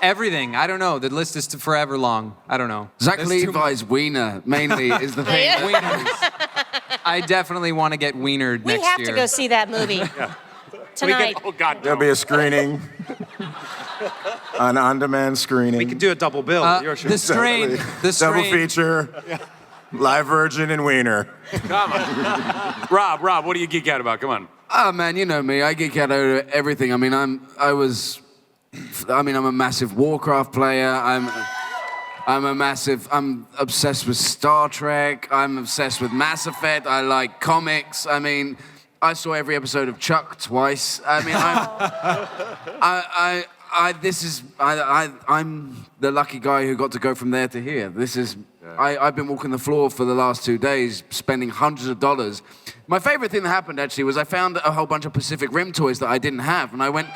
[SPEAKER 3] Everything. I don't know. The list is forever long. I don't know.
[SPEAKER 2] Zach
[SPEAKER 3] There's too
[SPEAKER 2] Levi's wiener mainly is the thing.
[SPEAKER 3] Wieners. I definitely want to get wienered
[SPEAKER 1] We
[SPEAKER 3] next
[SPEAKER 1] have
[SPEAKER 3] year.
[SPEAKER 1] to go see that movie tonight.
[SPEAKER 4] Oh, God.
[SPEAKER 7] There'll be a screening, an on-demand screening.
[SPEAKER 5] We could do a double bill with your show.
[SPEAKER 3] The Strain. The
[SPEAKER 7] Double
[SPEAKER 3] Strain.
[SPEAKER 7] feature, live virgin and wiener.
[SPEAKER 4] Come on. Rob, what do you geek out about? Come on.
[SPEAKER 2] Oh man, you know me. I geek out over everything. I mean, I'm a massive Warcraft player. I'm obsessed with Star Trek. I'm obsessed with Mass Effect. I like comics. I mean, I saw every episode of Chuck twice. I mean, I'm the lucky guy who got to go from there to here. I've been walking the floor for the last 2 days, spending hundreds of dollars. My favorite thing that happened actually was I found a whole bunch of Pacific Rim toys that I didn't have, and I went,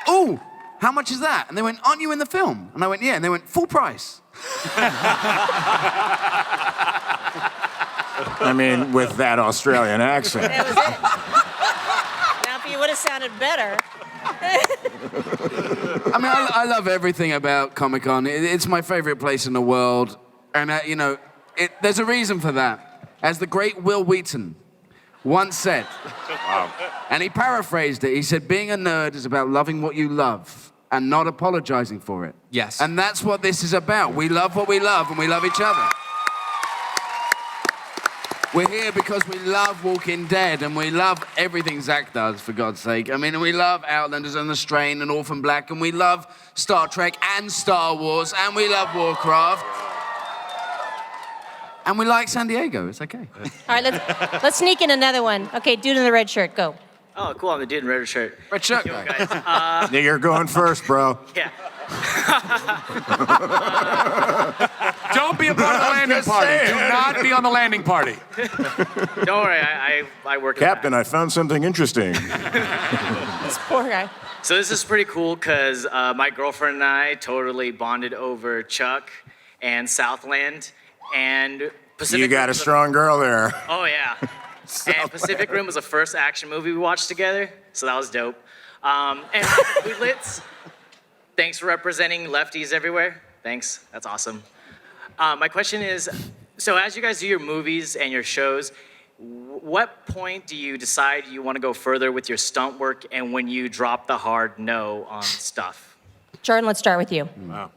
[SPEAKER 2] ooh, how much is that? And they went, aren't you in the film? And I went, yeah. And they went, full price.
[SPEAKER 7] I mean, with that Australian accent.
[SPEAKER 1] That was it. Now, if you would have sounded better.
[SPEAKER 2] I mean, I love everything about Comic-Con. It's my favorite place in the world. And, there's a reason for that. As the great Will Wheaton once said, wow. And he paraphrased it. He said, being a nerd is about loving what you love and not apologizing for it.
[SPEAKER 3] Yes.
[SPEAKER 2] And that's what this is about. We love what we love and we love each other. We're here because we love Walking Dead and we love everything Zach does, for God's sake. I mean, we love Outlanders and The Strain and Orphan Black, and we love Star Trek and Star Wars, and we love Warcraft. And we like San Diego. It's okay.
[SPEAKER 1] All right, let's sneak in another one. Okay, dude in the red shirt, go.
[SPEAKER 11] Oh, cool. I'm the dude in the red shirt.
[SPEAKER 2] Red shirt
[SPEAKER 11] Yo,
[SPEAKER 2] guy.
[SPEAKER 11] guys.
[SPEAKER 7] You're going first, bro.
[SPEAKER 11] Yeah.
[SPEAKER 4] Don't be a part of the landing party. Do not be on the landing party.
[SPEAKER 11] Don't worry. I work in
[SPEAKER 7] Captain, I found something interesting.
[SPEAKER 1] This poor guy.
[SPEAKER 11] So this is pretty cool because my girlfriend and I totally bonded over Chuck and Southland and Pacific
[SPEAKER 7] You got
[SPEAKER 11] Rim
[SPEAKER 7] a
[SPEAKER 11] was
[SPEAKER 7] strong girl there.
[SPEAKER 11] Oh, yeah. And Pacific Rim was the first action movie we watched together, so that was dope. And Cudlitz, thanks for representing lefties everywhere. Thanks, that's awesome. My question is, so as you guys do your movies and your shows, what point do you decide you want to go further with your stunt work and when you drop the hard no on stuff?
[SPEAKER 1] Jordan, let's start with you.
[SPEAKER 3] Wow.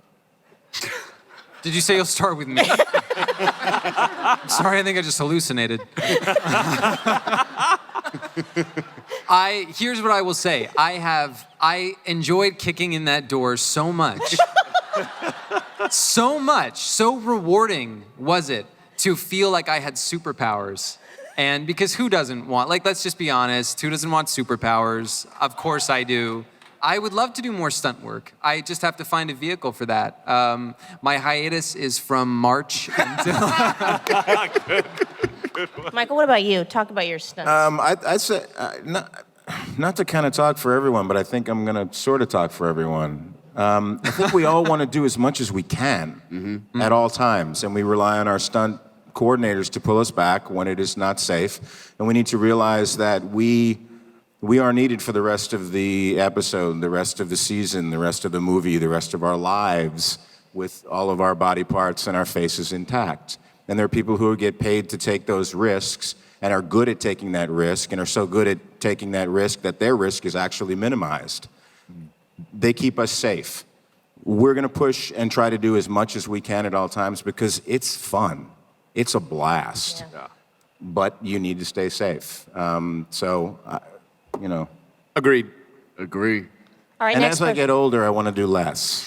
[SPEAKER 3] Did you say you'll start with me? I'm sorry, I think I just hallucinated. Here's what I will say. I enjoyed kicking in that door so much. So rewarding was it to feel like I had superpowers. And because who doesn't want, let's just be honest, who doesn't want superpowers? Of course I do. I would love to do more stunt work. I just have to find a vehicle for that. My hiatus is from March until...
[SPEAKER 1] Michael, what about you? Talk about your stunts.
[SPEAKER 7] I'd say, not to kind of talk for everyone, but I think I'm going to sort of talk for everyone. I think we all want to do as much as we can at all times, and we rely on our stunt coordinators to pull us back when it is not safe. And we need to realize that we are needed for the rest of the episode, the rest of the season, the rest of the movie, the rest of our lives, with all of our body parts and our faces intact. And there are people who get paid to take those risks and are good at taking that risk and are so good at taking that risk that their risk is actually minimized. They keep us safe. We're going to push and try to do as much as we can at all times because it's fun. It's a blast. Yeah. But you need to stay safe.
[SPEAKER 4] Agreed.
[SPEAKER 2] Agree.
[SPEAKER 1] All right,
[SPEAKER 7] And
[SPEAKER 1] next
[SPEAKER 7] as I
[SPEAKER 1] question.
[SPEAKER 7] get older, I want to do less.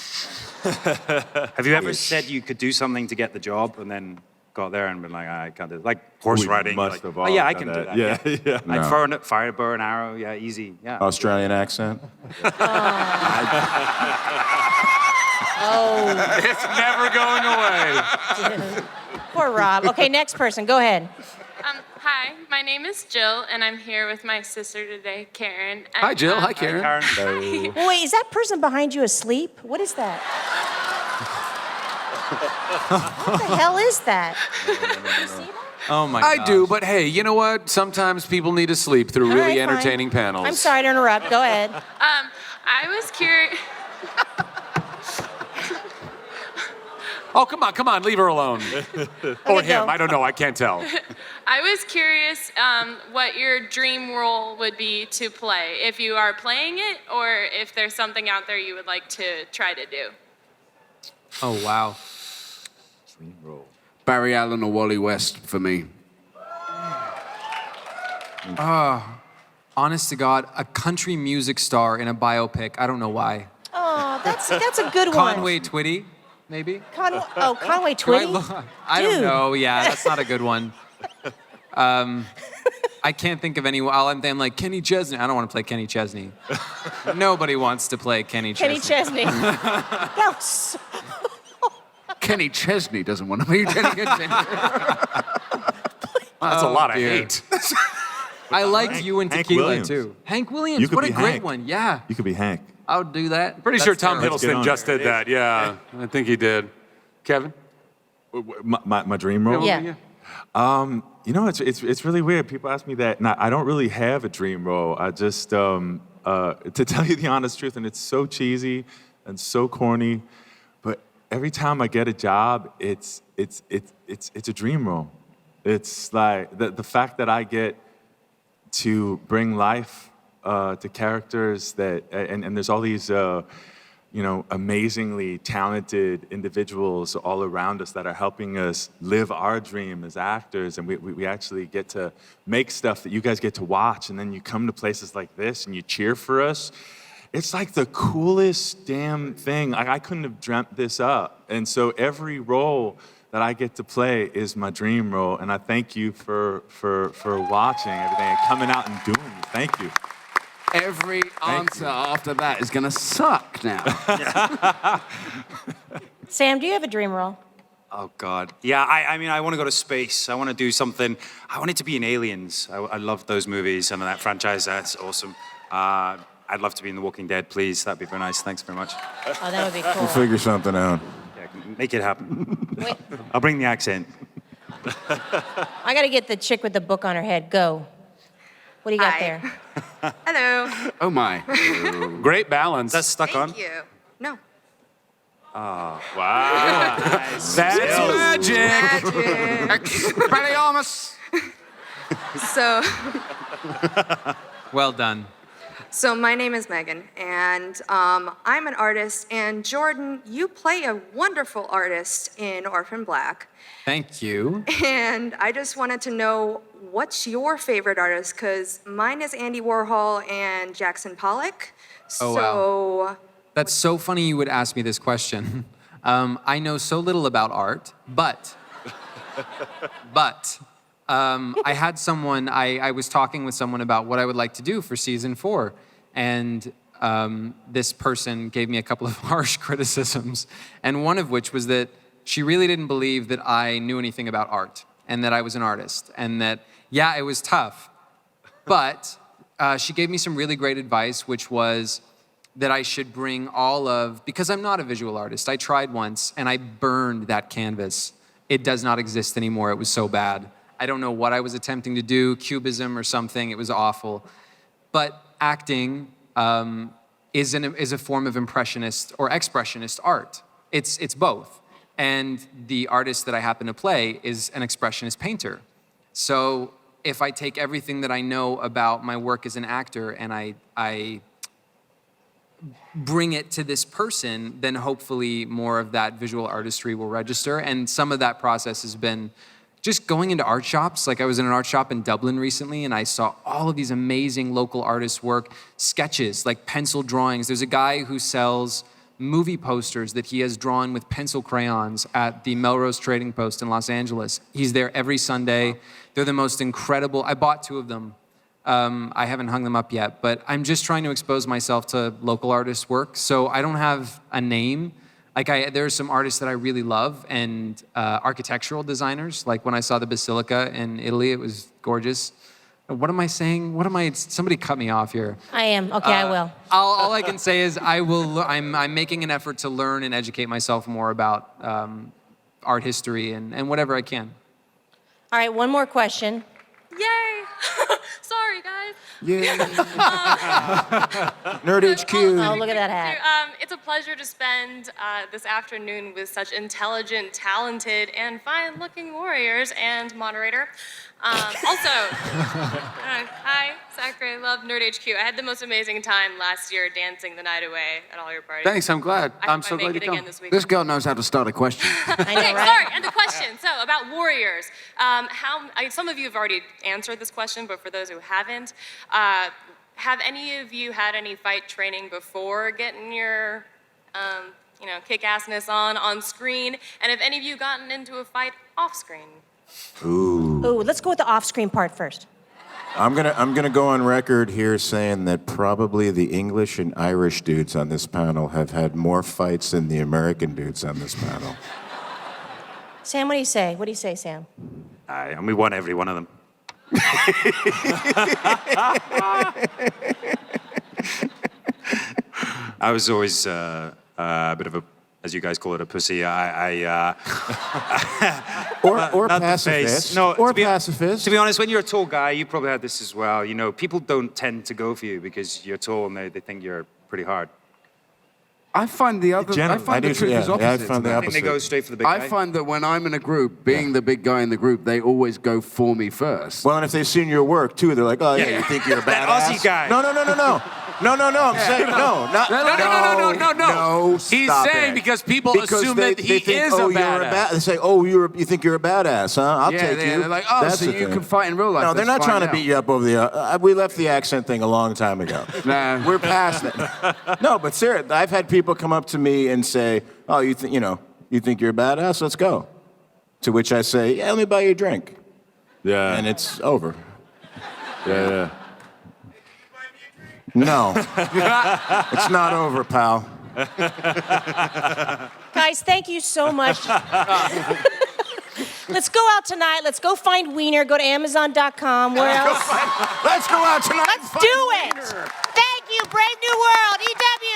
[SPEAKER 5] Have you ever said you could do something to get the job and then got there and been like, I can't do it? Like horse
[SPEAKER 6] We
[SPEAKER 5] riding.
[SPEAKER 6] must
[SPEAKER 5] like,
[SPEAKER 6] have
[SPEAKER 5] oh
[SPEAKER 6] all
[SPEAKER 5] yeah, I
[SPEAKER 6] done
[SPEAKER 5] can do
[SPEAKER 6] that.
[SPEAKER 5] that.
[SPEAKER 6] Yeah, yeah.
[SPEAKER 5] Like
[SPEAKER 7] No.
[SPEAKER 5] fire, bow, and arrow, yeah, easy. Yeah.
[SPEAKER 7] Australian accent.
[SPEAKER 1] Oh,
[SPEAKER 4] It's never going away.
[SPEAKER 1] poor Rob. Okay, next person. Go ahead.
[SPEAKER 12] Hi, my name is Jill, and I'm here with my sister today, Karen. And,
[SPEAKER 4] Hi, Jill. Hi, Karen.
[SPEAKER 1] Wait, is that person behind you asleep? What is that? What the hell is that? You see that?
[SPEAKER 3] Oh my
[SPEAKER 4] I
[SPEAKER 3] gosh.
[SPEAKER 4] do, but hey, you know what? Sometimes people need to sleep through
[SPEAKER 1] All
[SPEAKER 4] really
[SPEAKER 1] right, fine.
[SPEAKER 4] entertaining panels.
[SPEAKER 1] I'm sorry to interrupt. Go ahead.
[SPEAKER 12] I was curious.
[SPEAKER 4] Oh, come on, leave her alone. Or
[SPEAKER 1] Okay,
[SPEAKER 4] him,
[SPEAKER 1] go.
[SPEAKER 4] I don't know, I can't tell.
[SPEAKER 12] I was curious what your dream role would be to play, if you are playing it, or if there's something out there you would like to try to do.
[SPEAKER 3] Oh wow.
[SPEAKER 6] Dream role.
[SPEAKER 2] Barry Allen or Wally West for me.
[SPEAKER 3] Honest to God, a country music star in a biopic. I don't know why.
[SPEAKER 1] Oh, that's a good one.
[SPEAKER 3] Conway Twitty, maybe?
[SPEAKER 1] Conway
[SPEAKER 3] Do I
[SPEAKER 1] Twitty?
[SPEAKER 3] lo- I don't
[SPEAKER 1] Dude.
[SPEAKER 3] know. Yeah, that's not a good one. I can't think of anyone. I'm like Kenny Chesney. I don't want to play Kenny Chesney. Nobody wants to play Kenny
[SPEAKER 1] Kenny
[SPEAKER 3] Chesney.
[SPEAKER 1] Chesney. That was so...
[SPEAKER 2] Kenny Chesney doesn't want to be Kenny Chesney.
[SPEAKER 4] That's a lot of
[SPEAKER 3] dear.
[SPEAKER 4] hate.
[SPEAKER 3] I liked you and
[SPEAKER 6] Hank
[SPEAKER 3] Tequila
[SPEAKER 6] Williams.
[SPEAKER 3] too. Hank Williams.
[SPEAKER 6] You could
[SPEAKER 3] What a
[SPEAKER 6] be
[SPEAKER 3] great
[SPEAKER 6] Hank.
[SPEAKER 3] one. Yeah,
[SPEAKER 6] You could be Hank.
[SPEAKER 3] I would do that.
[SPEAKER 4] Pretty sure
[SPEAKER 3] That's
[SPEAKER 4] Tom
[SPEAKER 3] terrible.
[SPEAKER 6] Let's get
[SPEAKER 4] Hiddleston
[SPEAKER 6] on
[SPEAKER 4] just
[SPEAKER 6] it.
[SPEAKER 4] did that, yeah. I think he did. Kevin?
[SPEAKER 6] My dream role?
[SPEAKER 1] Yeah.
[SPEAKER 6] You know, it's really weird. People ask me that, and I don't really have a dream role. I just, to tell you the honest truth, and it's so cheesy and so corny, but every time I get a job, it's a dream role. It's like the fact that I get to bring life to characters that, and there's all these, amazingly talented individuals all around us that are helping us live our dream as actors, and we actually get to make stuff that you guys get to watch, and then you come to places like this and you cheer for us. It's like the coolest damn thing. I couldn't have dreamt this up. And so every role that I get to play is my dream role, and I thank you for watching everything and coming out and doing it. Thank you.
[SPEAKER 2] Every answer after that is going to suck now.
[SPEAKER 1] Sam, do you have a dream role?
[SPEAKER 5] Oh, God. Yeah, I mean, I want to go to space. I want to do something. I want it to be in Aliens. I love those movies and that franchise. That's awesome. I'd love to be in The Walking Dead, please. That'd be very nice. Thanks very much.
[SPEAKER 1] Oh, that would be
[SPEAKER 7] We'll
[SPEAKER 1] cool.
[SPEAKER 7] figure something out.
[SPEAKER 5] Yeah, make it happen.
[SPEAKER 1] Wait,
[SPEAKER 5] I'll bring the accent.
[SPEAKER 1] I got to get the chick with the book on her head. Go. What do you got
[SPEAKER 13] Hi.
[SPEAKER 1] there?
[SPEAKER 13] Hello.
[SPEAKER 2] Oh, my.
[SPEAKER 4] Great balance.
[SPEAKER 5] That's stuck on?
[SPEAKER 13] Thank you. No.
[SPEAKER 6] Wow.
[SPEAKER 4] That's magic.
[SPEAKER 2] Expelliarmus.
[SPEAKER 13] So,
[SPEAKER 3] Well done.
[SPEAKER 13] so my name is Megan, and I'm an artist. And Jordan, you play a wonderful artist in Orphan Black.
[SPEAKER 3] Thank you.
[SPEAKER 13] And I just wanted to know, what's your favorite artist? Because mine is Andy Warhol and Jackson Pollock.
[SPEAKER 3] Oh, wow. That's so funny you would ask me this question. I know so little about art, but I had someone, I was talking with someone about what I would like to do for season 4. And this person gave me a couple of harsh criticisms. And one of which was that she really didn't believe that I knew anything about art and that I was an artist. And that, yeah, it was tough. But she gave me some really great advice, which was that I should bring because I'm not a visual artist. I tried once and I burned that canvas. It does not exist anymore. It was so bad. I don't know what I was attempting to do, cubism or something. It was awful. But acting is a form of impressionist or expressionist art. It's both. And the artist that I happen to play is an expressionist painter. So if I take everything that I know about my work as an actor and I bring it to this person, then hopefully more of that visual artistry will register. And some of that process has been just going into art shops. Like I was in an art shop in Dublin recently and I saw all of these amazing local artists' work, sketches, like pencil drawings. There's a guy who sells movie posters that he has drawn with pencil crayons at the Melrose Trading Post in Los Angeles. He's there every Sunday. They're the most incredible. I bought 2 of them. I haven't hung them up yet, but I'm just trying to expose myself to local artists' work. So I don't have a name. Like there are some artists that I really love and architectural designers. Like when I saw the Basilica in Italy, it was gorgeous. What am I saying? Somebody cut me off here.
[SPEAKER 1] I am. Okay, I will.
[SPEAKER 3] All I can say is I'm making an effort to learn and educate myself more about art history and whatever I can.
[SPEAKER 1] All right, one more question.
[SPEAKER 12] Yay! Sorry, guys.
[SPEAKER 7] Yeah. Nerd HQ.
[SPEAKER 1] Oh, look at that hat.
[SPEAKER 12] It's a pleasure to spend this afternoon with such intelligent, talented, and fine-looking warriors and moderator. Hi, Zachary. I love Nerd HQ. I had the most amazing time last year dancing the night away at all your parties.
[SPEAKER 4] Thanks, I'm glad. I'm so
[SPEAKER 12] I
[SPEAKER 4] glad
[SPEAKER 12] make
[SPEAKER 4] you
[SPEAKER 12] it again
[SPEAKER 4] come.
[SPEAKER 12] this week.
[SPEAKER 2] This girl knows how to start a question.
[SPEAKER 1] I know,
[SPEAKER 12] Okay,
[SPEAKER 1] right?
[SPEAKER 12] sorry, and the question. So, about warriors. Some of you have already answered this question, but for those who haven't, have any of you had any fight training before getting your, kick-assness on screen? And have any of you gotten into a fight off screen?
[SPEAKER 1] Ooh, let's go with the off-screen part first.
[SPEAKER 7] I'm gonna go on record here saying that probably the English and Irish dudes on this panel have had more fights than the American dudes on this panel.
[SPEAKER 1] Sam, what do you say? What do you say, Sam?
[SPEAKER 5] And we won every one of them. I was always a bit of a, as you guys call it, a pussy.
[SPEAKER 7] Or
[SPEAKER 5] Not the face.
[SPEAKER 7] pacifist.
[SPEAKER 5] No,
[SPEAKER 7] or
[SPEAKER 5] to be-
[SPEAKER 7] pacifist.
[SPEAKER 5] To be honest, when you're a tall guy, you probably had this as well. You know, people don't tend to go for you because you're tall and they think you're pretty hard.
[SPEAKER 2] I find the other. I find the truth is opposite.
[SPEAKER 7] I find the
[SPEAKER 5] I think they go straight for the big guy.
[SPEAKER 2] I find that when I'm in a group, being the big guy in the group, they always go for me first.
[SPEAKER 7] Well, and if they've seen your work too, they're like, oh yeah, you think you're a badass?
[SPEAKER 5] That Aussie guy.
[SPEAKER 7] No. I'm saying no.
[SPEAKER 4] No. He's
[SPEAKER 7] stop
[SPEAKER 4] saying
[SPEAKER 7] it.
[SPEAKER 4] because people assume
[SPEAKER 7] they,
[SPEAKER 4] that he
[SPEAKER 7] they think,
[SPEAKER 4] is
[SPEAKER 7] oh,
[SPEAKER 4] a
[SPEAKER 7] you're
[SPEAKER 4] badass.
[SPEAKER 7] They say, oh, you think you're a badass, huh? I'll take you.
[SPEAKER 2] They're like, oh,
[SPEAKER 7] That's
[SPEAKER 2] so
[SPEAKER 7] the
[SPEAKER 2] you
[SPEAKER 7] thing.
[SPEAKER 2] can fight in real life.
[SPEAKER 7] No, they're
[SPEAKER 2] Let's
[SPEAKER 7] not trying to
[SPEAKER 2] find
[SPEAKER 7] beat you up over the. We left the accent thing a long time ago.
[SPEAKER 2] Nah.
[SPEAKER 7] We're past that. No, but seriously, I've had people come up to me and say, "Oh, you think you're a badass? Let's go." To which I say, "Yeah, let me buy you a drink,"
[SPEAKER 6] Yeah.
[SPEAKER 7] and it's over.
[SPEAKER 6] Yeah.
[SPEAKER 7] No, it's not over, pal.
[SPEAKER 1] Guys, thank you so much. Let's go out tonight. Let's go find Wiener. Go to Amazon.com. Where else?
[SPEAKER 7] Let's go out tonight.
[SPEAKER 1] Let's do it. Thank you, Brave New World, EW.